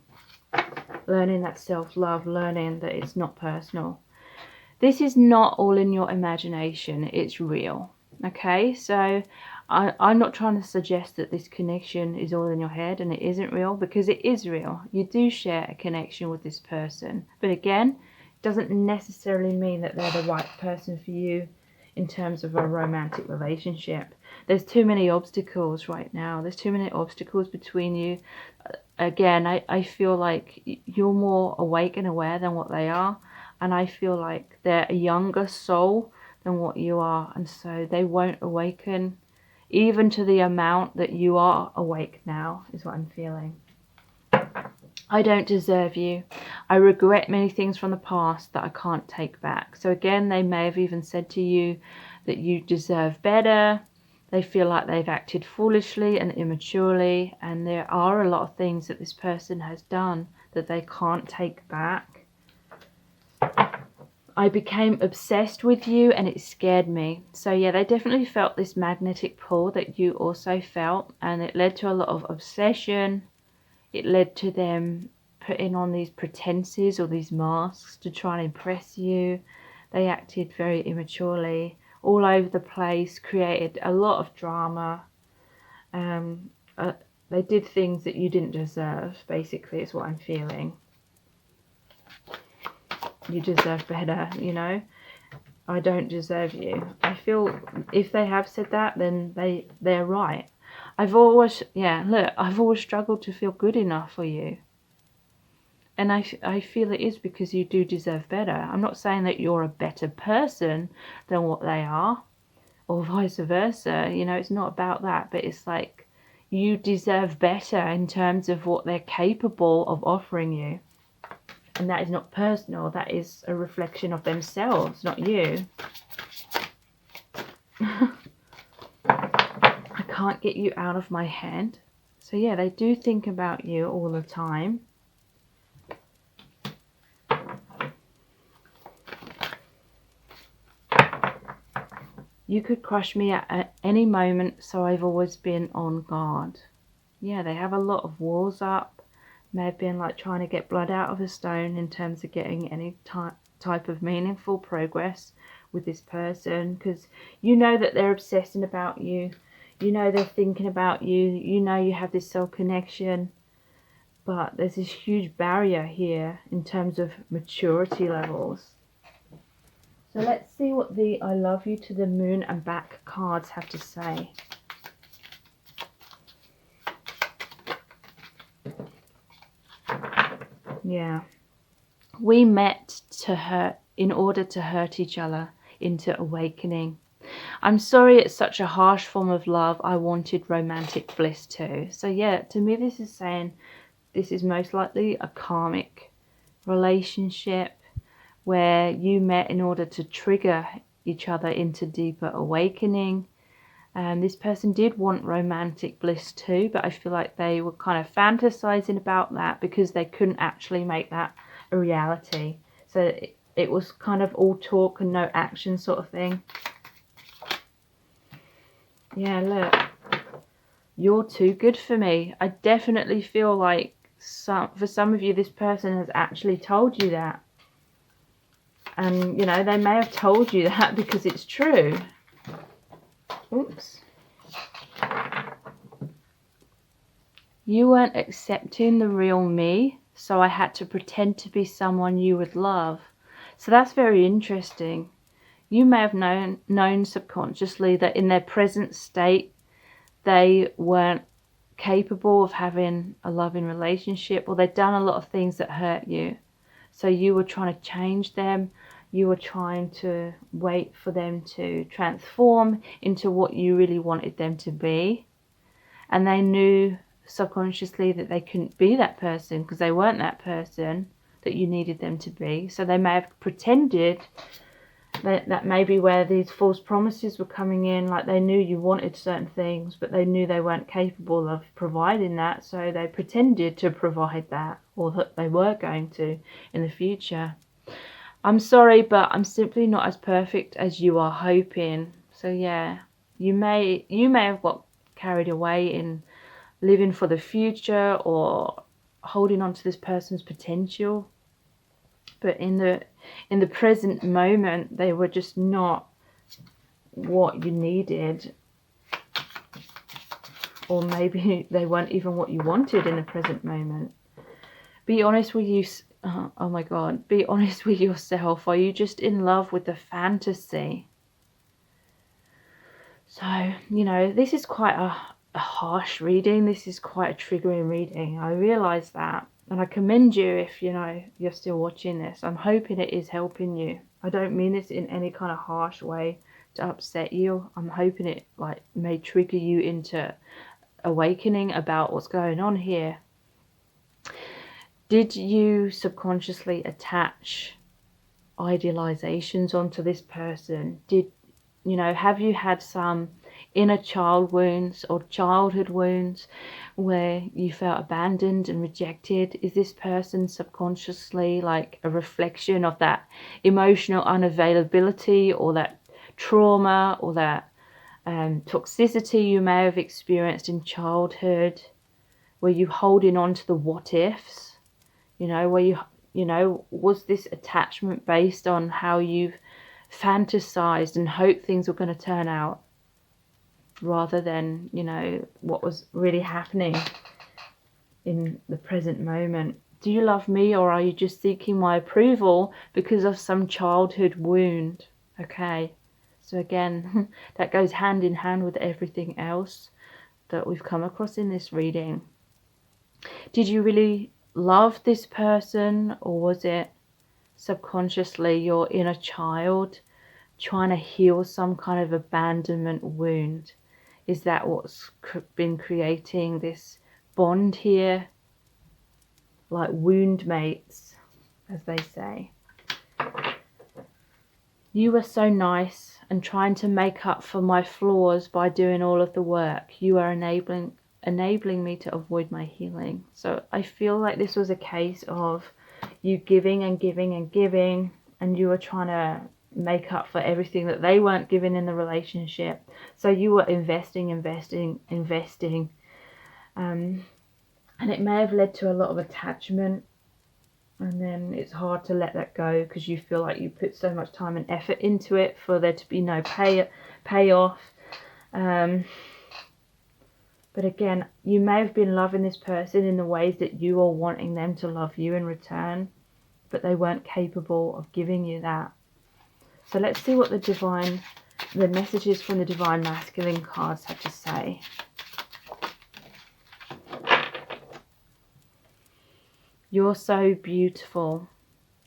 that self-love, learning that it's not personal. This is not all in your imagination, it's real. Okay, so I'm not trying to suggest that this connection is all in your head and it isn't real, because it is real. You do share a connection with this person, but again, it doesn't necessarily mean that they're the right person for you in terms of a romantic relationship. There's too many obstacles right now. There's too many obstacles between you. Again, I feel like you're more awake and aware than what they are. and I feel like they're a younger soul than what you are, and so they won't awaken even to the amount that you are awake now, is what I'm feeling. I don't deserve you. I regret many things from the past that I can't take back. So again, they may have even said to you that you deserve better. They feel like they've acted foolishly and immaturely, and there are a lot of things that this person has done that they can't take back. I became obsessed with you and it scared me. So yeah, they definitely felt this magnetic pull that you also felt, and it led to a lot of obsession. It led to them putting on these pretenses or these masks to try and impress you. They acted very immaturely, all over the place, created a lot of drama. They did things that you didn't deserve, basically, is what I'm feeling. You deserve better, you know. I don't deserve you. I feel if they have said that, then they're right. I've always struggled to feel good enough for you. And I feel it is because you do deserve better. I'm not saying that you're a better person than what they are, or vice versa. You know, it's not about that. But it's like you deserve better in terms of what they're capable of offering you. And that is not personal. That is a reflection of themselves, not you. I can't get you out of my head. So yeah, they do think about you all the time. You could crush me at any moment, so I've always been on guard. Yeah, they have a lot of walls up. May have been like trying to get blood out of a stone in terms of getting any type of meaningful progress with this person, because you know that they're obsessing about you. You know they're thinking about you. You know you have this soul connection. But there's this huge barrier here in terms of maturity levels. So let's see what the I love you to the moon and back cards have to say. Yeah. We met in order to hurt each other into awakening. I'm sorry it's such a harsh form of love. I wanted romantic bliss too. So yeah, to me this is saying this is most likely a karmic relationship where you met in order to trigger each other into deeper awakening. This person did want romantic bliss too, but I feel like they were kind of fantasizing about that because they couldn't actually make that a reality. So it was kind of all talk and no action sort of thing. Yeah, look, you're too good for me. I definitely feel like for some of you, this person has actually told you that. And, you know, they may have told you that because it's true. Oops. You weren't accepting the real me, so I had to pretend to be someone you would love. So that's very interesting. You may have known subconsciously that in their present state, they weren't capable of having a loving relationship, or they'd done a lot of things that hurt you. So you were trying to change them. You were trying to wait for them to transform into what you really wanted them to be. And they knew subconsciously that they couldn't be that person because they weren't that person that you needed them to be. So they may have pretended that maybe where these false promises were coming in, like they knew you wanted certain things, but they knew they weren't capable of providing that. So they pretended to provide that, or that they were going to in the future. I'm sorry, but I'm simply not as perfect as you are hoping. So yeah, you may have got carried away in living for the future or holding on to this person's potential. But in the present moment, they were just not what you needed. Or maybe they weren't even what you wanted in the present moment. Be honest with you. Oh my God. Be honest with yourself. Are you just in love with the fantasy? So, you know, this is quite a harsh reading. This is quite a triggering reading. I realise that. And I commend you if, you're still watching this. I'm hoping it is helping you. I don't mean this in any kind of harsh way to upset you. I'm hoping it may trigger you into awakening about what's going on here. Did you subconsciously attach idealizations onto this person? Have you had some inner child wounds or childhood wounds where you felt abandoned and rejected? Is this person subconsciously like a reflection of that emotional unavailability or that trauma or that toxicity you may have experienced in childhood? Were you holding on to the what ifs? Was this attachment based on how you've fantasized and hoped things were going to turn out rather than, what was really happening in the present moment? Do you love me, or are you just seeking my approval because of some childhood wound? Okay, so again, that goes hand in hand with everything else that we've come across in this reading. Did you really love this person, or was it subconsciously your inner child trying to heal some kind of abandonment wound? Is that what's been creating this bond here? Like wound mates, as they say. You were so nice and trying to make up for my flaws by doing all of the work. You are enabling me to avoid my healing. So I feel like this was a case of you giving and giving and giving, and you were trying to make up for everything that they weren't giving in the relationship. So you were investing, and it may have led to a lot of attachment, and then it's hard to let that go because you feel like you put so much time and effort into it for there to be no payoff. But again, you may have been loving this person in the ways that you are wanting them to love you in return, but they weren't capable of giving you that. So let's see what the messages from the Divine Masculine cards have to say. You're so beautiful.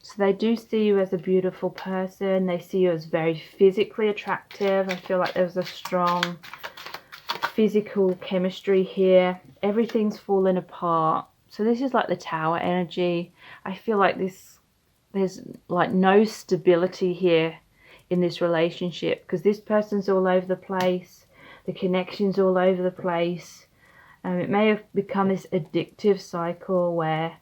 So they do see you as a beautiful person. They see you as very physically attractive. I feel like there's a strong physical chemistry here. Everything's falling apart. So this is like the Tower energy. I feel like there's like no stability here in this relationship because this person's all over the place. The connection's all over the place. It may have become this addictive cycle where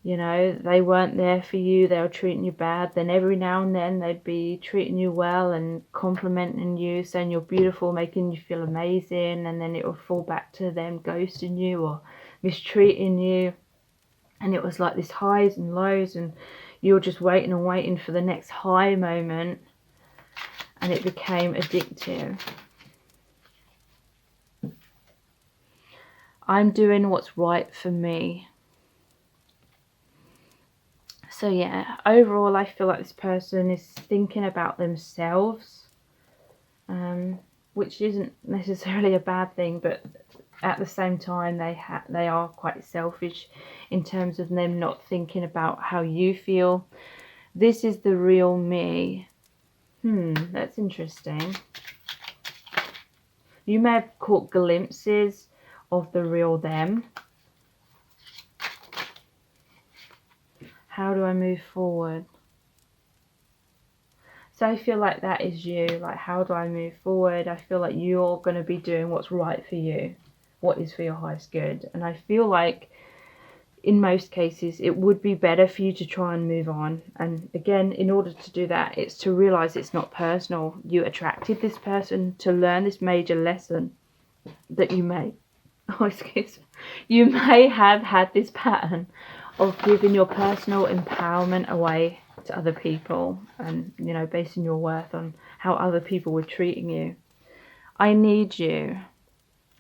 they weren't there for you, they were treating you bad, then every now and then they'd be treating you well and complimenting you, saying you're beautiful, making you feel amazing, and then it would fall back to them ghosting you or mistreating you. And it was like this highs and lows, and you were just waiting and waiting for the next high moment, and it became addictive. I'm doing what's right for me. So yeah, overall I feel like this person is thinking about themselves, which isn't necessarily a bad thing, but at the same time they are quite selfish in terms of them not thinking about how you feel. This is the real me. That's interesting. You may have caught glimpses of the real them. How do I move forward? So I feel like that is you. Like, how do I move forward? I feel like you're going to be doing what's right for you, what is for your highest good. And I feel like in most cases it would be better for you to try and move on. And again, in order to do that, it's to realize it's not personal. You attracted this person to learn this major lesson that you may have had this pattern of giving your personal empowerment away to other people, and basing your worth on how other people were treating you. I need you.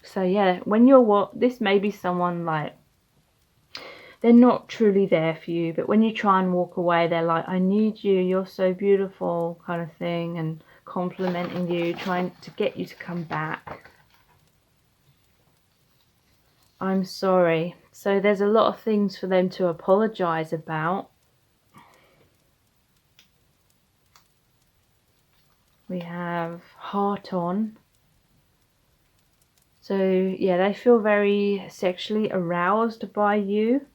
So yeah, when this may be someone like they're not truly there for you, but when you try and walk away, they're like, I need you, you're so beautiful, kind of thing, and complimenting you, trying to get you to come back. I'm sorry. So there's a lot of things for them to apologize about. We have heart on. So yeah, they feel very sexually aroused by you,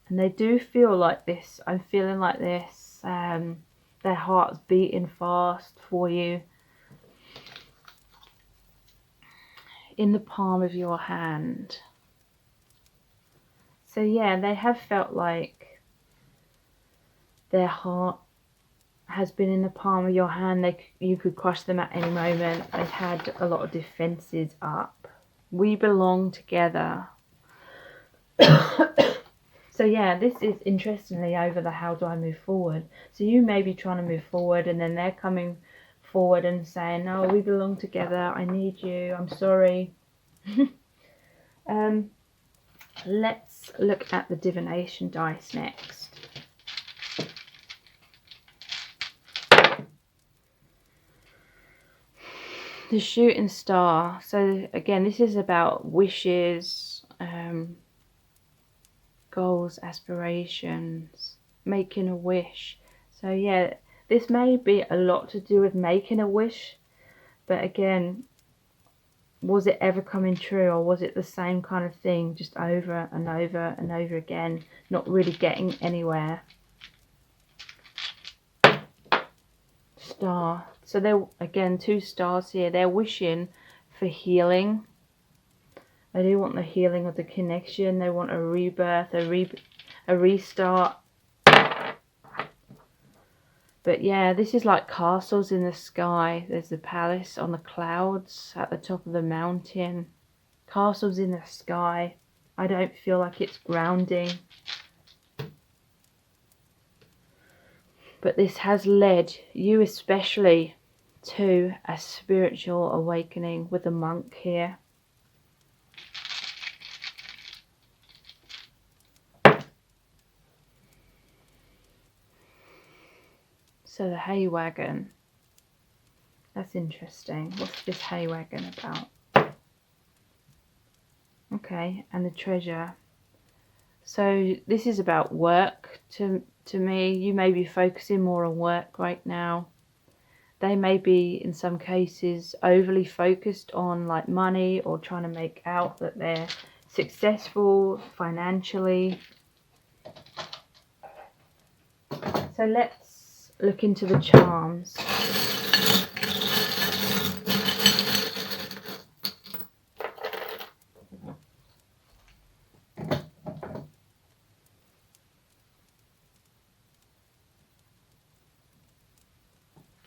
and they do feel like this. I'm feeling like this. Their heart's beating fast for you. In the palm of your hand. So yeah, they have felt like their heart has been in the palm of your hand. You could crush them at any moment. They've had a lot of defenses up. We belong together. So yeah, this is interestingly over the how do I move forward. So you may be trying to move forward, and then they're coming forward and saying, no, we belong together. I need you. I'm sorry. Let's look at the divination dice next. The shooting star. So again, this is about wishes, goals, aspirations, making a wish. So yeah, this may be a lot to do with making a wish, but again, was it ever coming true, or was it the same kind of thing just over and over and over again, not really getting anywhere? Star. So they're, again, 2 stars here. They're wishing for healing. They do want the healing of the connection. They want a rebirth, a restart. But yeah, this is like castles in the sky. There's the palace on the clouds at the top of the mountain. Castles in the sky. I don't feel like it's grounding. But this has led you especially to a spiritual awakening with the monk here. So the hay wagon. That's interesting. What's this hay wagon about? Okay, and the treasure. So this is about work to me. You may be focusing more on work right now. They may be, in some cases, overly focused on like money, or trying to make out that they're successful financially. So let's look into the charms.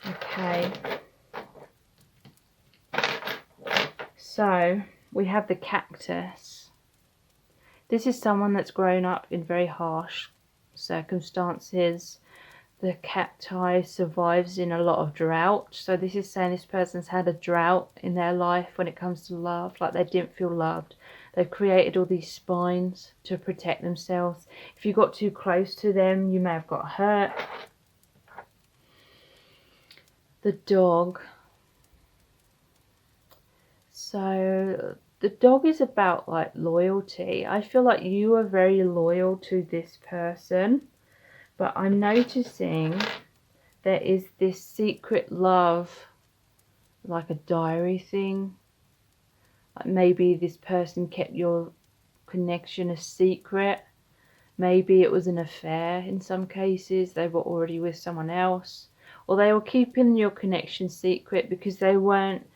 Okay. So we have the cactus. This is someone that's grown up in very harsh circumstances. The cacti survives in a lot of drought. So this is saying this person's had a drought in their life when it comes to love, like they didn't feel loved. They've created all these spines to protect themselves. If you got too close to them, you may have got hurt. The dog. So the dog is about like loyalty. I feel like you are very loyal to this person, but I'm noticing there is this secret love, like a diary thing. Like maybe this person kept your connection a secret. Maybe it was an affair in some cases. They were already with someone else. Or they were keeping your connection secret because they weren't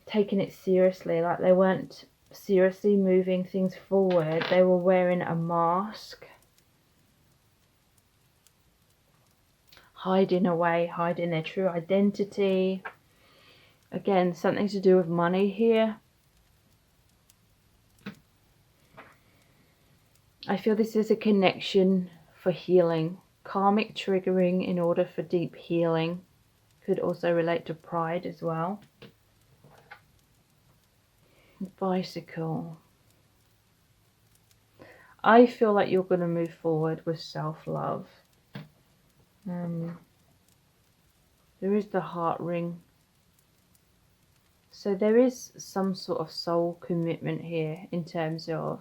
taking it seriously. Like they weren't seriously moving things forward. They were wearing a mask. Hiding away, hiding their true identity. Again, something to do with money here. I feel this is a connection for healing. Karmic triggering in order for deep healing. Could also relate to pride as well. Bicycle. I feel like you're going to move forward with self-love. There is the heart ring. So there is some sort of soul commitment here in terms of,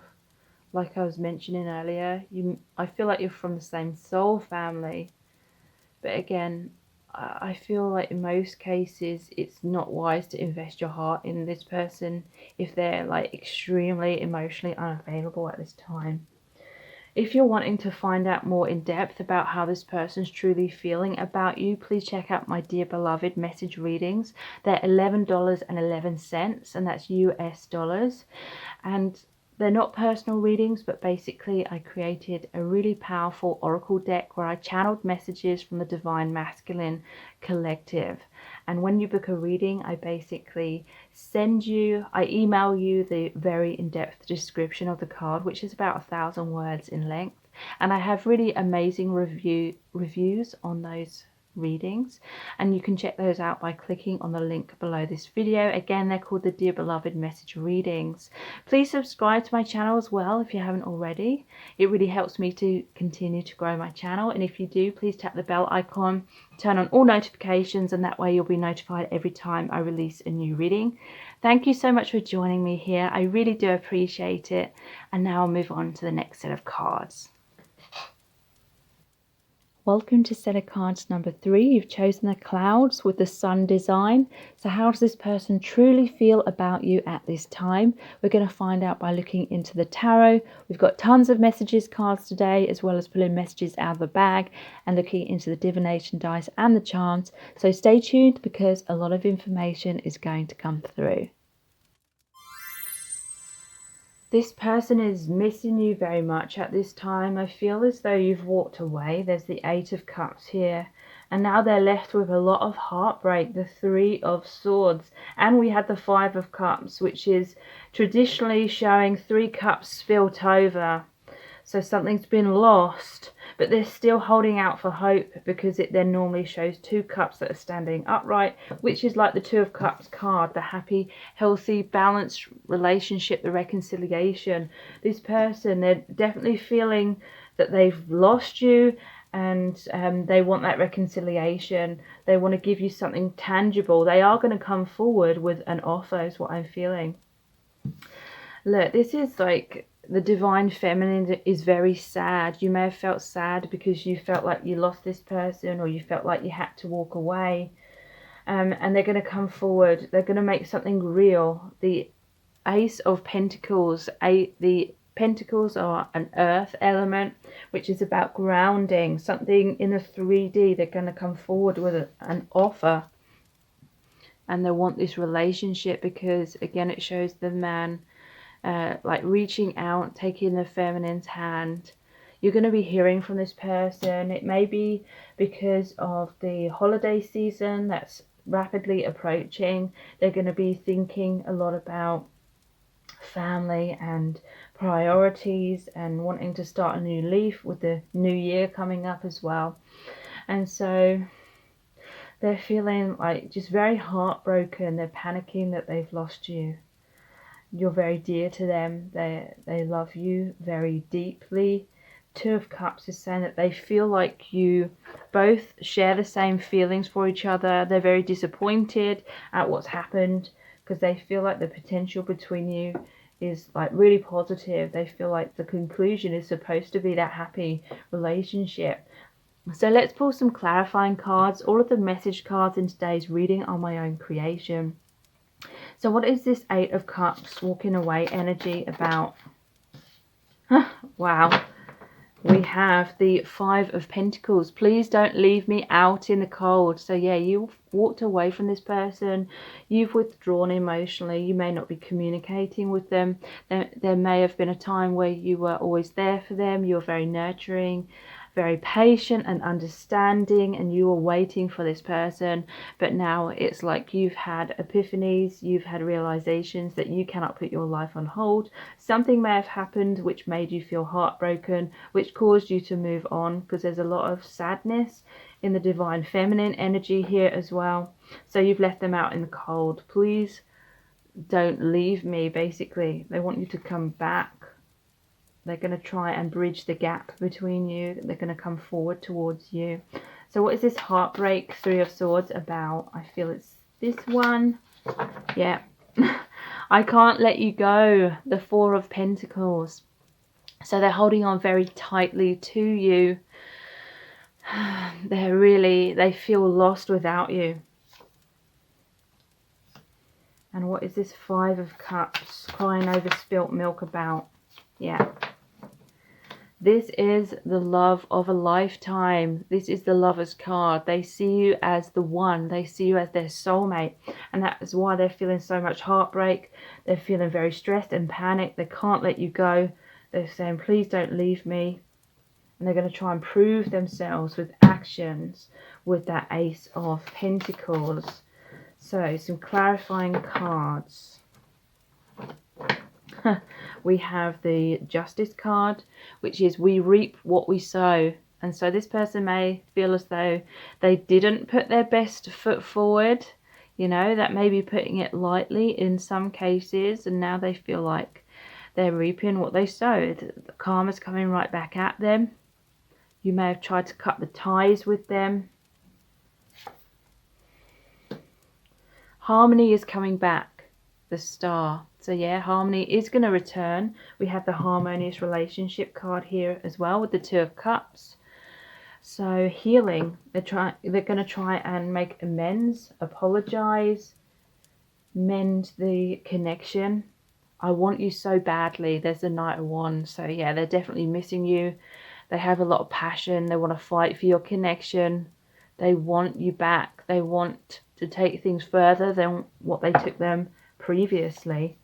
like I was mentioning earlier, I feel like you're from the same soul family. But again, I feel like in most cases it's not wise to invest your heart in this person if they're like extremely emotionally unavailable at this time. If you're wanting to find out more in depth about how this person's truly feeling about you, please check out my Dear Beloved message readings. They're $11.11, and that's US dollars. And they're not personal readings, but basically I created a really powerful oracle deck where I channeled messages from the Divine Masculine Collective. And when you book a reading, I basically I email you the very in-depth description of the card, which is about 1,000 words in length. And I have really amazing reviews on those readings, and you can check those out by clicking on the link below this video. Again, they're called the Dear Beloved message readings. Please subscribe to my channel as well if you haven't already. It really helps me to continue to grow my channel, and if you do, please tap the bell icon, turn on all notifications, and that way you'll be notified every time I release a new reading. Thank you so much for joining me here. I really do appreciate it. And now I'll move on to the next set of cards. Welcome to set of cards number 3. You've chosen the clouds with the sun design. So how does this person truly feel about you at this time? We're going to find out by looking into the tarot. We've got tons of messages cards today, as well as pulling messages out of the bag and looking into the divination dice and the charms. So stay tuned because a lot of information is going to come through. This person is missing you very much at this time. I feel as though you've walked away. There's the 8 of Cups here. And now they're left with a lot of heartbreak. The 3 of Swords. And we had the 5 of Cups, which is traditionally showing 3 cups spilt over. So something's been lost. But they're still holding out for hope, because it then normally shows 2 cups that are standing upright, which is like the 2 of Cups card, the happy, healthy, balanced relationship, the reconciliation. This person, they're definitely feeling that they've lost you, and they want that reconciliation. They want to give you something tangible. They are going to come forward with an offer, is what I'm feeling. Look, this is like the divine feminine is very sad. You may have felt sad because you felt like you lost this person, or you felt like you had to walk away. And they're going to come forward. They're going to make something real. The Ace of Pentacles. The Pentacles are an earth element, which is about grounding. Something in the 3D. They're going to come forward with an offer. And they want this relationship because, again, it shows the man like reaching out, taking the feminine's hand. You're going to be hearing from this person. It may be because of the holiday season that's rapidly approaching. They're going to be thinking a lot about family and priorities and wanting to start a new leaf with the new year coming up as well. And so they're feeling like just very heartbroken. They're panicking that they've lost you. You're very dear to them. They love you very deeply. 2 of Cups is saying that they feel like you both share the same feelings for each other. They're very disappointed at what's happened because they feel like the potential between you is like really positive. They feel like the conclusion is supposed to be that happy relationship. So let's pull some clarifying cards. All of the message cards in today's reading are my own creation. So what is this 8 of Cups walking away energy about? Wow. We have the 5 of Pentacles. Please don't leave me out in the cold. So yeah, you've walked away from this person. You've withdrawn emotionally. You may not be communicating with them. There may have been a time where you were always there for them. You're very nurturing, very patient and understanding, and you were waiting for this person. But now it's like you've had epiphanies, you've had realizations that you cannot put your life on hold. Something may have happened which made you feel heartbroken, which caused you to move on, because there's a lot of sadness in the divine feminine energy here as well. So you've left them out in the cold. Please don't leave me, basically. They want you to come back. They're going to try and bridge the gap between you. They're going to come forward towards you. So what is this heartbreak 3 of Swords about? I feel it's this one. Yeah. I can't let you go. The Four of Pentacles. So they're holding on very tightly to you. They feel lost without you. And what is this Five of Cups? Crying over spilt milk about. Yeah. This is the love of a lifetime. This is the Lover's card. They see you as the one. They see you as their soulmate. And that is why they're feeling so much heartbreak. They're feeling very stressed and panicked. They can't let you go. They're saying, please don't leave me. And they're going to try and prove themselves with actions with that Ace of Pentacles. So, some clarifying cards. We have the Justice card, which is we reap what we sow. And so this person may feel as though they didn't put their best foot forward. You know, that may be putting it lightly in some cases. And now they feel like they're reaping what they sowed. The karma's coming right back at them. You may have tried to cut the ties with them. Harmony is coming back. The Star. So yeah, harmony is going to return. We have the harmonious relationship card here as well with the Two of Cups. So healing. They're going to try and make amends, apologize, mend the connection. I want you so badly. There's the Knight of Wands. So yeah, they're definitely missing you. They have a lot of passion. They want to fight for your connection. They want you back. They want to take things further than what they took them previously.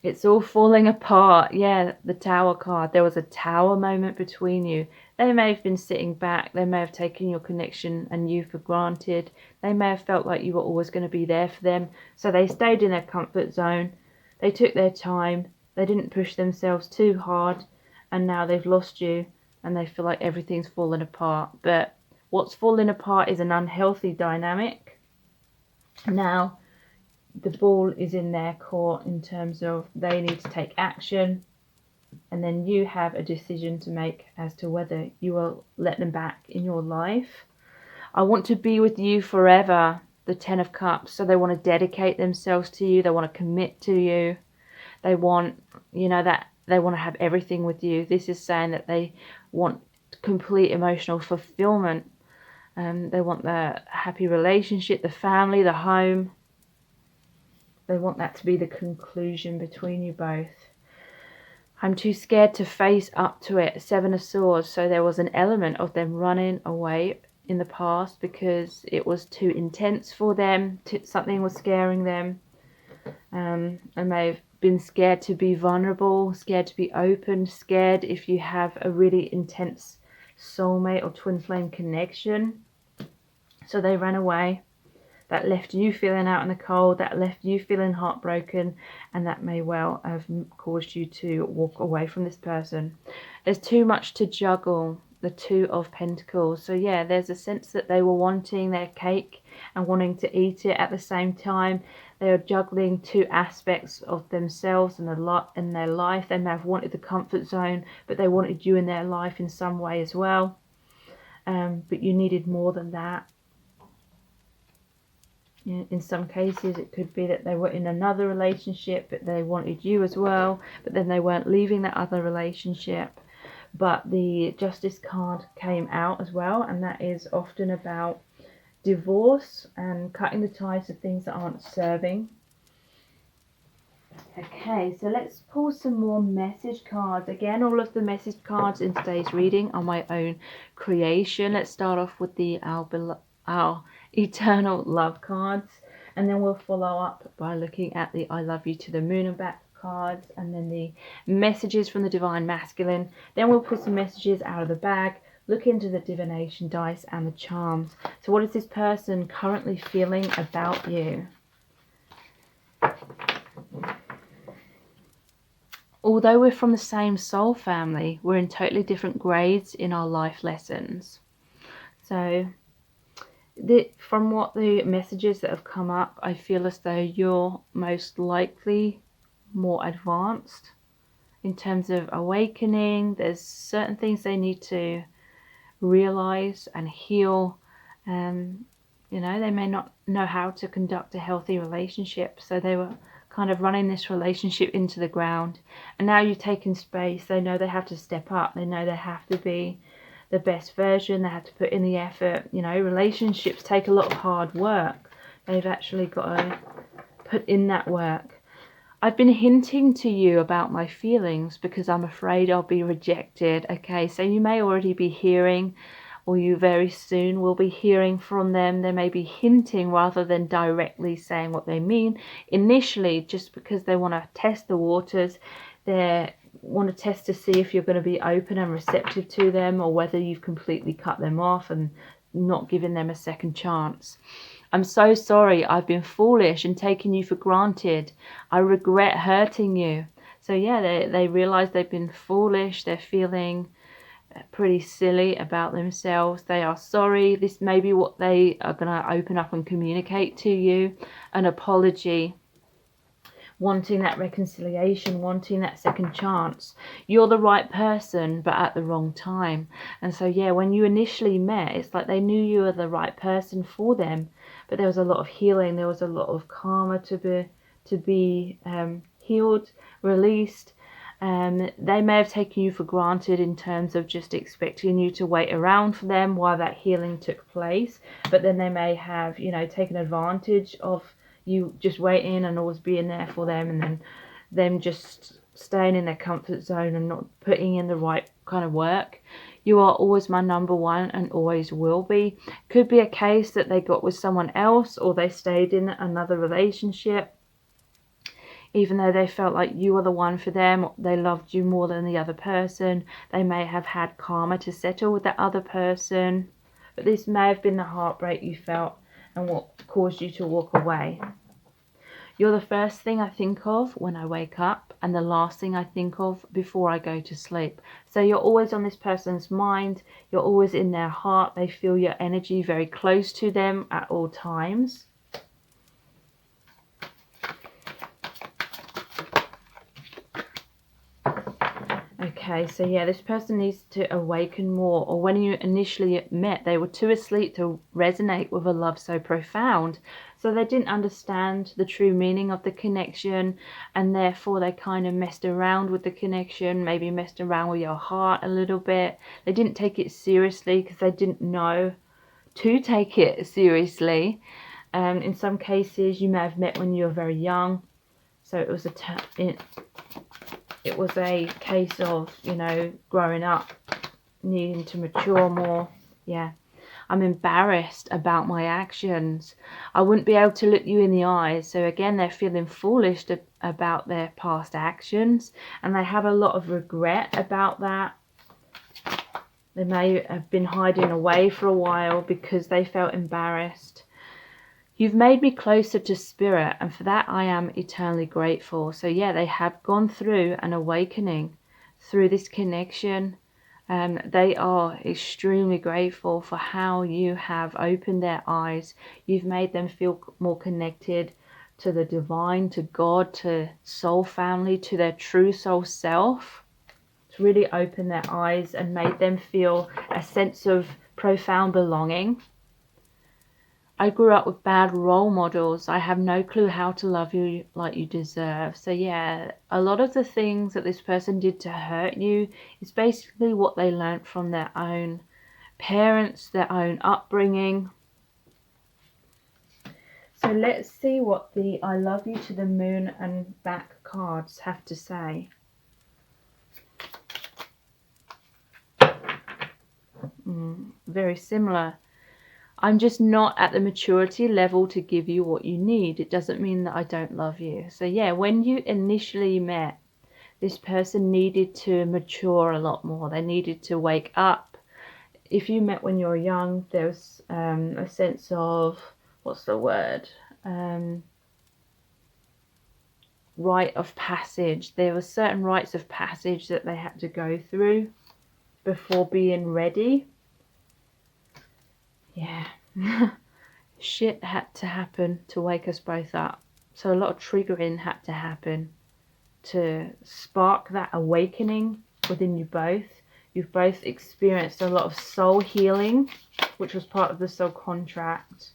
It's all falling apart. Yeah, the Tower card. There was a tower moment between you. They may have been sitting back. They may have taken your connection and you for granted. They may have felt like you were always going to be there for them. So they stayed in their comfort zone. They took their time. They didn't push themselves too hard. And now they've lost you. And they feel like everything's fallen apart. But what's falling apart is an unhealthy dynamic. Now, the ball is in their court in terms of they need to take action, and then you have a decision to make as to whether you will let them back in your life. I want to be with you forever, the Ten of Cups. So they want to dedicate themselves to you. They want to commit to you. They want, that they want to have everything with you. This is saying that they want complete emotional fulfillment. They want the happy relationship, the family, the home. They want that to be the conclusion between you both. I'm too scared to face up to it. Seven of Swords. So there was an element of them running away in the past because it was too intense for them. Something was scaring them. And they've been scared to be vulnerable, scared to be open, scared if you have a really intense soulmate or twin flame connection. So they ran away. That left you feeling out in the cold, that left you feeling heartbroken, and that may well have caused you to walk away from this person. There's too much to juggle, the Two of Pentacles. So yeah, there's a sense that they were wanting their cake and wanting to eat it at the same time. They are juggling two aspects of themselves and a lot in their life. They may have wanted the comfort zone, but they wanted you in their life in some way as well. But you needed more than that. In some cases it could be that they were in another relationship but they wanted you as well, but then they weren't leaving that other relationship. But the Justice card came out as well, and that is often about divorce and cutting the ties of things that aren't serving. Okay, so let's pull some more message cards. Again, all of the message cards in today's reading are my own creation. Let's start off with our Eternal Love cards, and then we'll follow up by looking at the I Love You to the Moon and Back cards, and then the messages from the Divine Masculine. Then we'll pull some messages out of the bag, look into the divination dice and the charms. So what is this person currently feeling about you? Although we're from the same soul family, we're in totally different grades in our life lessons. So from what the messages that have come up, I feel as though you're most likely more advanced in terms of awakening. There's certain things they need to realize and heal. You know, they may not know how to conduct a healthy relationship, so they were kind of running this relationship into the ground. And now you've taken space. They know they have to step up. They know they have to be the best version. They have to put in the effort. You know, relationships take a lot of hard work. They've actually got to put in that work. I've been hinting to you about my feelings because I'm afraid I'll be rejected. Okay, so you may already be hearing, or you very soon will be hearing from them. They may be hinting rather than directly saying what they mean. Initially, just because they want to test the waters, they want to test to see if you're going to be open and receptive to them, or whether you've completely cut them off and not given them a second chance. I'm so sorry. I've been foolish and taken you for granted. I regret hurting you. So yeah, they realize they've been foolish. They're feeling pretty silly about themselves. They are sorry. This may be what they are going to open up and communicate to you. An apology, wanting that reconciliation, wanting that second chance. You're the right person, but at the wrong time. And so yeah, when you initially met, it's like they knew you were the right person for them, but there was a lot of healing. There was a lot of karma to be healed, released. They may have taken you for granted in terms of just expecting you to wait around for them while that healing took place. But then they may have, you know, taken advantage of you just waiting and always being there for them, and then them just staying in their comfort zone and not putting in the right kind of work. You are always my number one and always will be. Could be a case that they got with someone else, or they stayed in another relationship even though they felt like you were the one for them. They loved you more than the other person. They may have had karma to settle with that other person, but this may have been the heartbreak you felt and what caused you to walk away. You're the first thing I think of when I wake up, and the last thing I think of before I go to sleep. So you're always on this person's mind. You're always in their heart. They feel your energy very close to them at all times. Okay, so yeah, this person needs to awaken more, or when you initially met, they were too asleep to resonate with a love so profound. So they didn't understand the true meaning of the connection, and therefore they kind of messed around with the connection, maybe messed around with your heart a little bit. They didn't take it seriously because they didn't know to take it seriously. In some cases, you may have met when you were very young, so it was a case of, you know, growing up, needing to mature more. Yeah. I'm embarrassed about my actions. I wouldn't be able to look you in the eyes. So again, they're feeling foolish about their past actions, and they have a lot of regret about that. They may have been hiding away for a while because they felt embarrassed. You've made me closer to spirit, and for that I am eternally grateful. So yeah, they have gone through an awakening through this connection. They are extremely grateful for how you have opened their eyes. You've made them feel more connected to the divine, to God, to soul family, to their true soul self. It's really opened their eyes and made them feel a sense of profound belonging. I grew up with bad role models. I have no clue how to love you like you deserve. So yeah, a lot of the things that this person did to hurt you is basically what they learned from their own parents, their own upbringing. So let's see what the I love you to the moon and back cards have to say. Very similar. I'm just not at the maturity level to give you what you need. It doesn't mean that I don't love you. So yeah, when you initially met, this person needed to mature a lot more. They needed to wake up. If you met when you were young, there was a sense of, what's the word? Rite of passage. There were certain rites of passage that they had to go through before being ready. Yeah. Shit had to happen to wake us both up. So a lot of triggering had to happen to spark that awakening within you both. You've both experienced a lot of soul healing, which was part of the soul contract.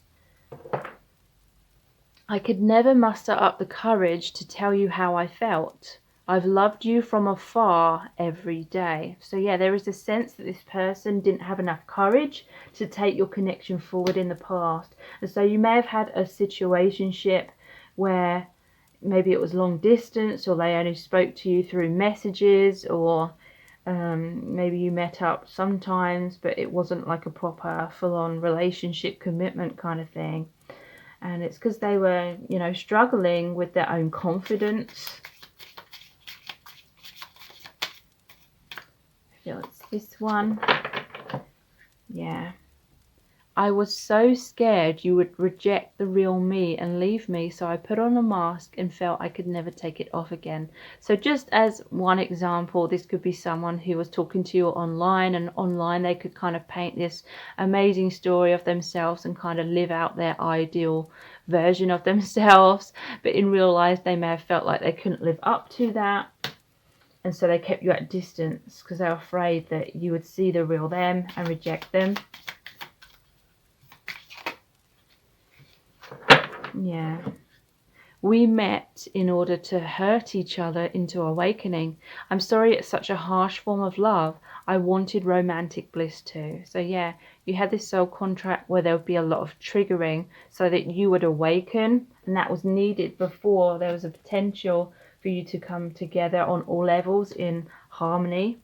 I could never muster up the courage to tell you how I felt. I've loved you from afar every day. So yeah, there is a sense that this person didn't have enough courage to take your connection forward in the past. And so you may have had a situationship where maybe it was long distance, or they only spoke to you through messages, or maybe you met up sometimes, but it wasn't like a proper full-on relationship commitment kind of thing. And it's because they were, you know, struggling with their own confidence. I feel it's this one. Yeah. I was so scared you would reject the real me and leave me, so I put on a mask and felt I could never take it off again. So just as one example, this could be someone who was talking to you online, and online they could kind of paint this amazing story of themselves and kind of live out their ideal version of themselves, but in real life they may have felt like they couldn't live up to that. And so they kept you at distance because they were afraid that you would see the real them and reject them. Yeah. We met in order to hurt each other into awakening. I'm sorry it's such a harsh form of love. I wanted romantic bliss too. So yeah, you had this soul contract where there would be a lot of triggering so that you would awaken, and that was needed before there was a potential for you to come together on all levels in harmony.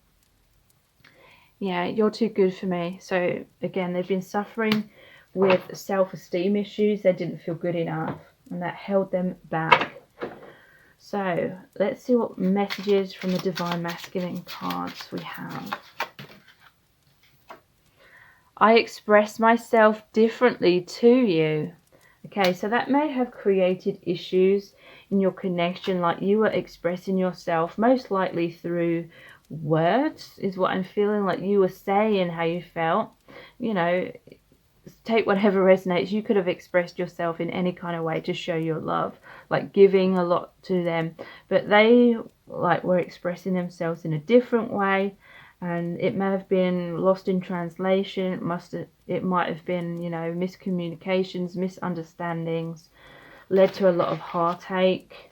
Yeah, you're too good for me. So again, they've been suffering with self-esteem issues. They didn't feel good enough, and that held them back. So let's see what messages from the Divine Masculine cards we have. I express myself differently to you. Okay, so that may have created issues in your connection, like you were expressing yourself most likely through words, is what I'm feeling, like you were saying how you felt. You know, take whatever resonates. You could have expressed yourself in any kind of way to show your love, like giving a lot to them, but they like were expressing themselves in a different way, and it may have been lost in translation. It might have been, you know, miscommunications, misunderstandings, led to a lot of heartache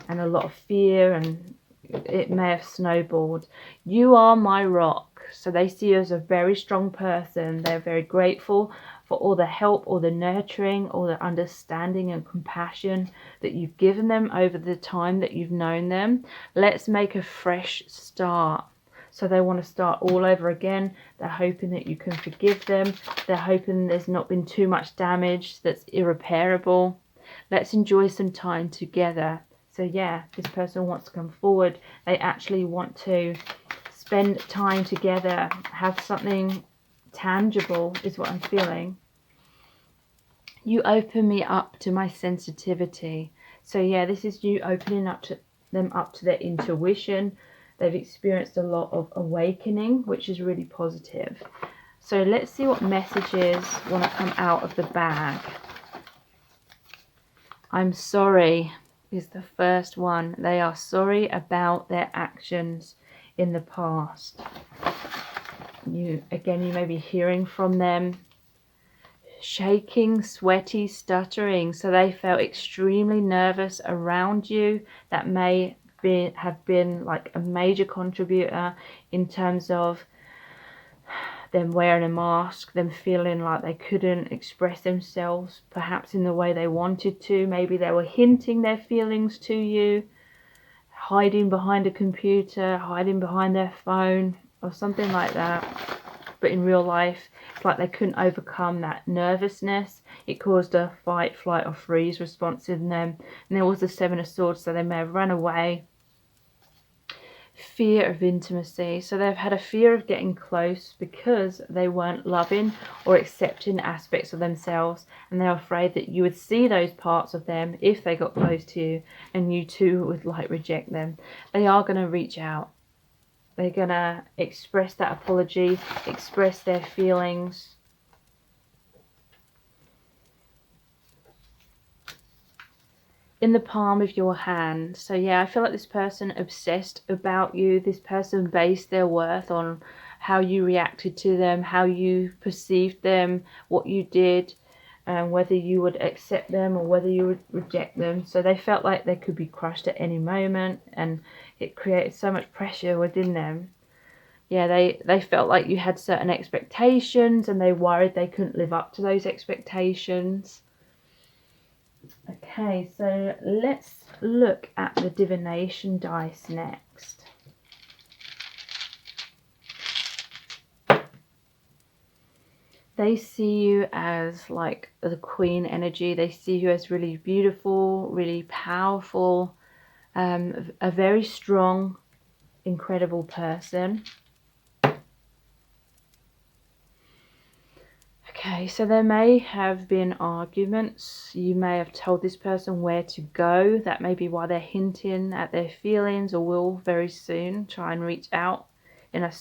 and a lot of fear, and it may have snowballed. You are my rock. So they see you as a very strong person. They're very grateful for all the help, all the nurturing, all the understanding and compassion that you've given them over the time that you've known them. Let's make a fresh start. So they want to start all over again. They're hoping that you can forgive them. They're hoping there's not been too much damage that's irreparable. Let's enjoy some time together. So yeah, this person wants to come forward. They actually want to spend time together, have something tangible, is what I'm feeling. You open me up to my sensitivity. So yeah, this is you opening them up to their intuition. They've experienced a lot of awakening, which is really positive. So let's see what messages want to come out of the bag. I'm sorry is the first one. They are sorry about their actions in the past. You may be hearing from them. Shaking, sweaty, stuttering. So they felt extremely nervous around you. That may have been like a major contributor in terms of them wearing a mask, them feeling like they couldn't express themselves perhaps in the way they wanted to. Maybe they were hinting their feelings to you, hiding behind a computer, hiding behind their phone or something like that. But in real life, it's like they couldn't overcome that nervousness. It caused a fight, flight or freeze response in them. And there was the Seven of Swords, so they may have run away. Fear of intimacy. So they've had a fear of getting close because they weren't loving or accepting aspects of themselves, and they're afraid that you would see those parts of them if they got close to you, and you too would like reject them. They are going to reach out. They're going to express that apology, express their feelings. In the palm of your hand. So yeah, I feel like this person obsessed about you. This person based their worth on how you reacted to them, how you perceived them, what you did. whether you would accept them or whether you would reject them. So they felt like they could be crushed at any moment, and it created so much pressure within them. Yeah, they felt like you had certain expectations and they worried they couldn't live up to those expectations. Okay, so let's look at the divination dice next. They see you as like the queen energy. They see you as really beautiful, really powerful, a very strong, incredible person. Okay, so there may have been arguments. You may have told this person where to go. That may be why they're hinting at their feelings, or will very soon try and reach out in a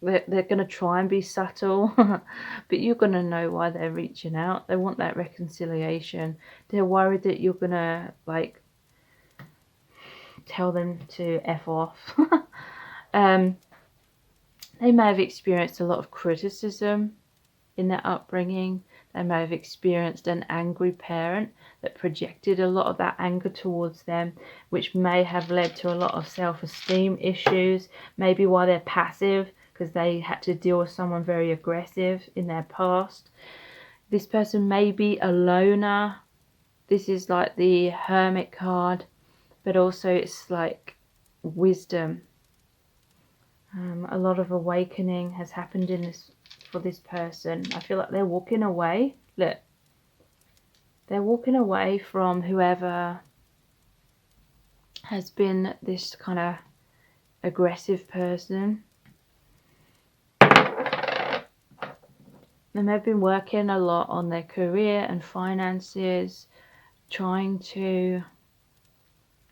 they're going to try and be subtle, but you're going to know why they're reaching out. They want that reconciliation. They're worried that you're going to like tell them to F off. They may have experienced a lot of criticism in their upbringing. They may have experienced an angry parent that projected a lot of that anger towards them, which may have led to a lot of self-esteem issues. Maybe why they're passive, because they had to deal with someone very aggressive in their past. This person may be a loner. This is like the Hermit card, but also it's like wisdom. A lot of awakening has happened in this for this person. I feel like they're walking away. Look, they're walking away from whoever has been this kind of aggressive person. They may have been working a lot on their career and finances, trying to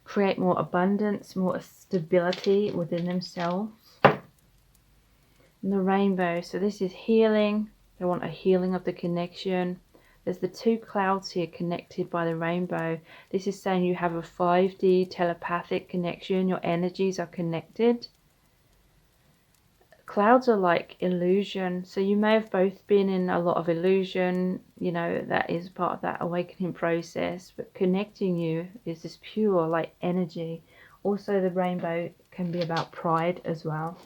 create more abundance, more stability within themselves. And the rainbow, so this is healing. They want a healing of the connection. There's the two clouds here connected by the rainbow. This is saying you have a 5D telepathic connection. Your energies are connected. Clouds are like illusion, so you may have both been in a lot of illusion, you know, that is part of that awakening process, but connecting you is this pure like energy. Also the rainbow can be about pride as well.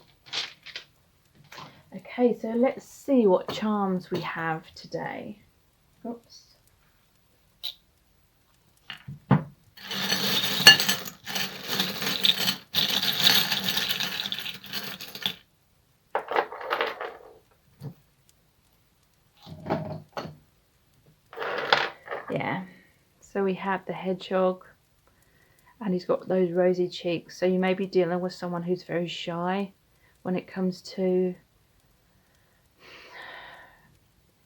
Okay, so let's see what charms we have today. Oops. Yeah, so we have the hedgehog, and he's got those rosy cheeks. So you may be dealing with someone who's very shy when it comes to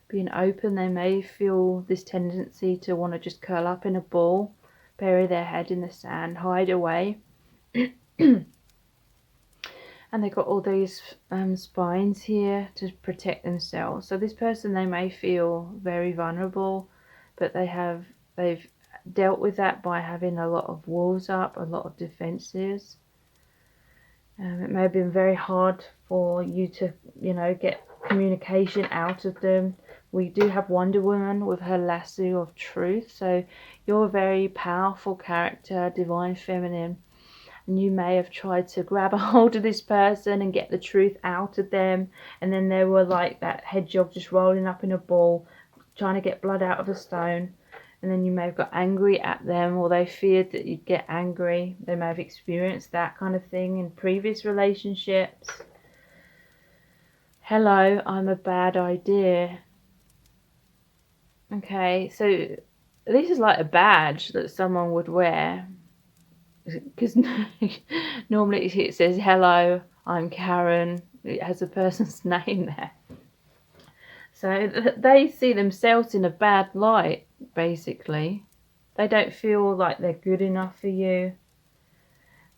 being open. They may feel this tendency to want to just curl up in a ball, bury their head in the sand, hide away. And they've got all these spines here to protect themselves. So this person, they may feel very vulnerable, but they've dealt with that by having a lot of walls up, a lot of defenses. It may have been very hard for you to, you know, get communication out of them. We do have Wonder Woman with her lasso of truth. So you're a very powerful character, divine feminine. And you may have tried to grab a hold of this person and get the truth out of them. And then they were like that hedgehog just rolling up in a ball, trying to get blood out of a stone. And then you may have got angry at them, or they feared that you'd get angry. They may have experienced that kind of thing in previous relationships. Hello, I'm a bad idea. Okay, so this is like a badge that someone would wear. Because normally it says, hello, I'm Karen. It has a person's name there. So they see themselves in a bad light, basically. They don't feel like they're good enough for you.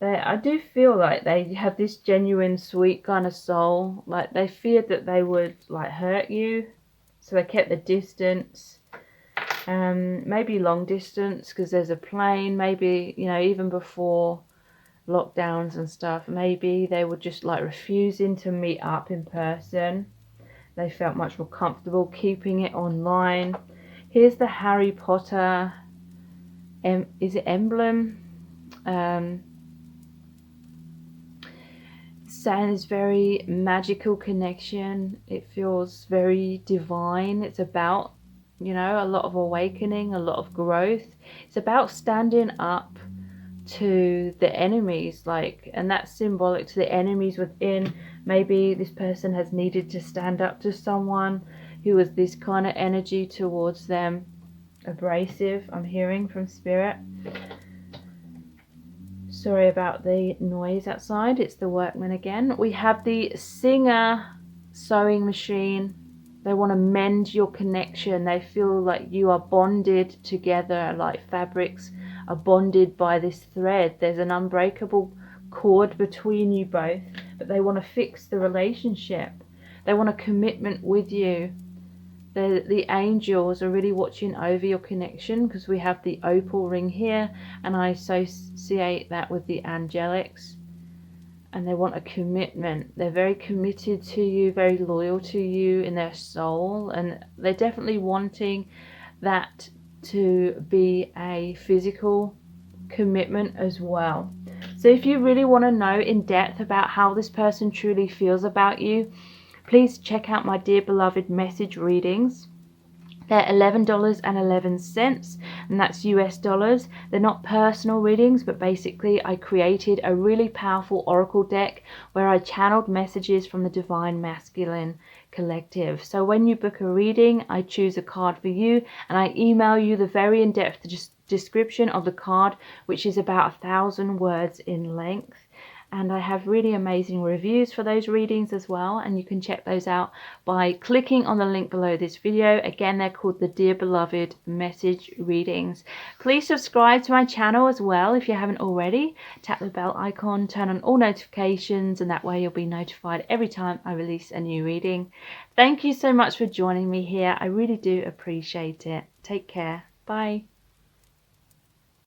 I do feel like they have this genuine, sweet kind of soul. Like they feared that they would like hurt you, so they kept the distance. Maybe long distance because there's a plane. Maybe, you know, even before lockdowns and stuff, maybe they were just like refusing to meet up in person. They felt much more comfortable keeping it online. Here's the Harry Potter, is it emblem? Saying this very magical connection. It feels very divine. It's about, you know, a lot of awakening, a lot of growth. It's about standing up to the enemies, like, and that's symbolic to the enemies within. Maybe this person has needed to stand up to someone who was this kind of energy towards them, abrasive, I'm hearing from spirit. Sorry about the noise outside, it's the workman again. We have the singer sewing machine. They want to mend your connection. They feel like you are bonded together, like fabrics are bonded by this thread. There's an unbreakable cord between you both, but they want to fix the relationship. They want a commitment with you. The angels are really watching over your connection, because we have the opal ring here, and I associate that with the angelics. And they want a commitment. They're very committed to you, very loyal to you in their soul, and they're definitely wanting that to be a physical commitment as well. So if you really want to know in depth about how this person truly feels about you, please check out my Dear Beloved message readings. They're $11.11, and that's US dollars. They're not personal readings, but basically I created a really powerful oracle deck where I channeled messages from the Divine Masculine Collective. So when you book a reading, I choose a card for you, and I email you the very in-depth description of the card, which is about 1,000 words in length. And I have really amazing reviews for those readings as well, and you can check those out by clicking on the link below this video. Again, they're called the Dear Beloved message readings. Please subscribe to my channel as well if you haven't already. Tap the bell icon, turn on all notifications, and that way you'll be notified every time I release a new reading. Thank you so much for joining me here. I really do appreciate it. Take care. Bye.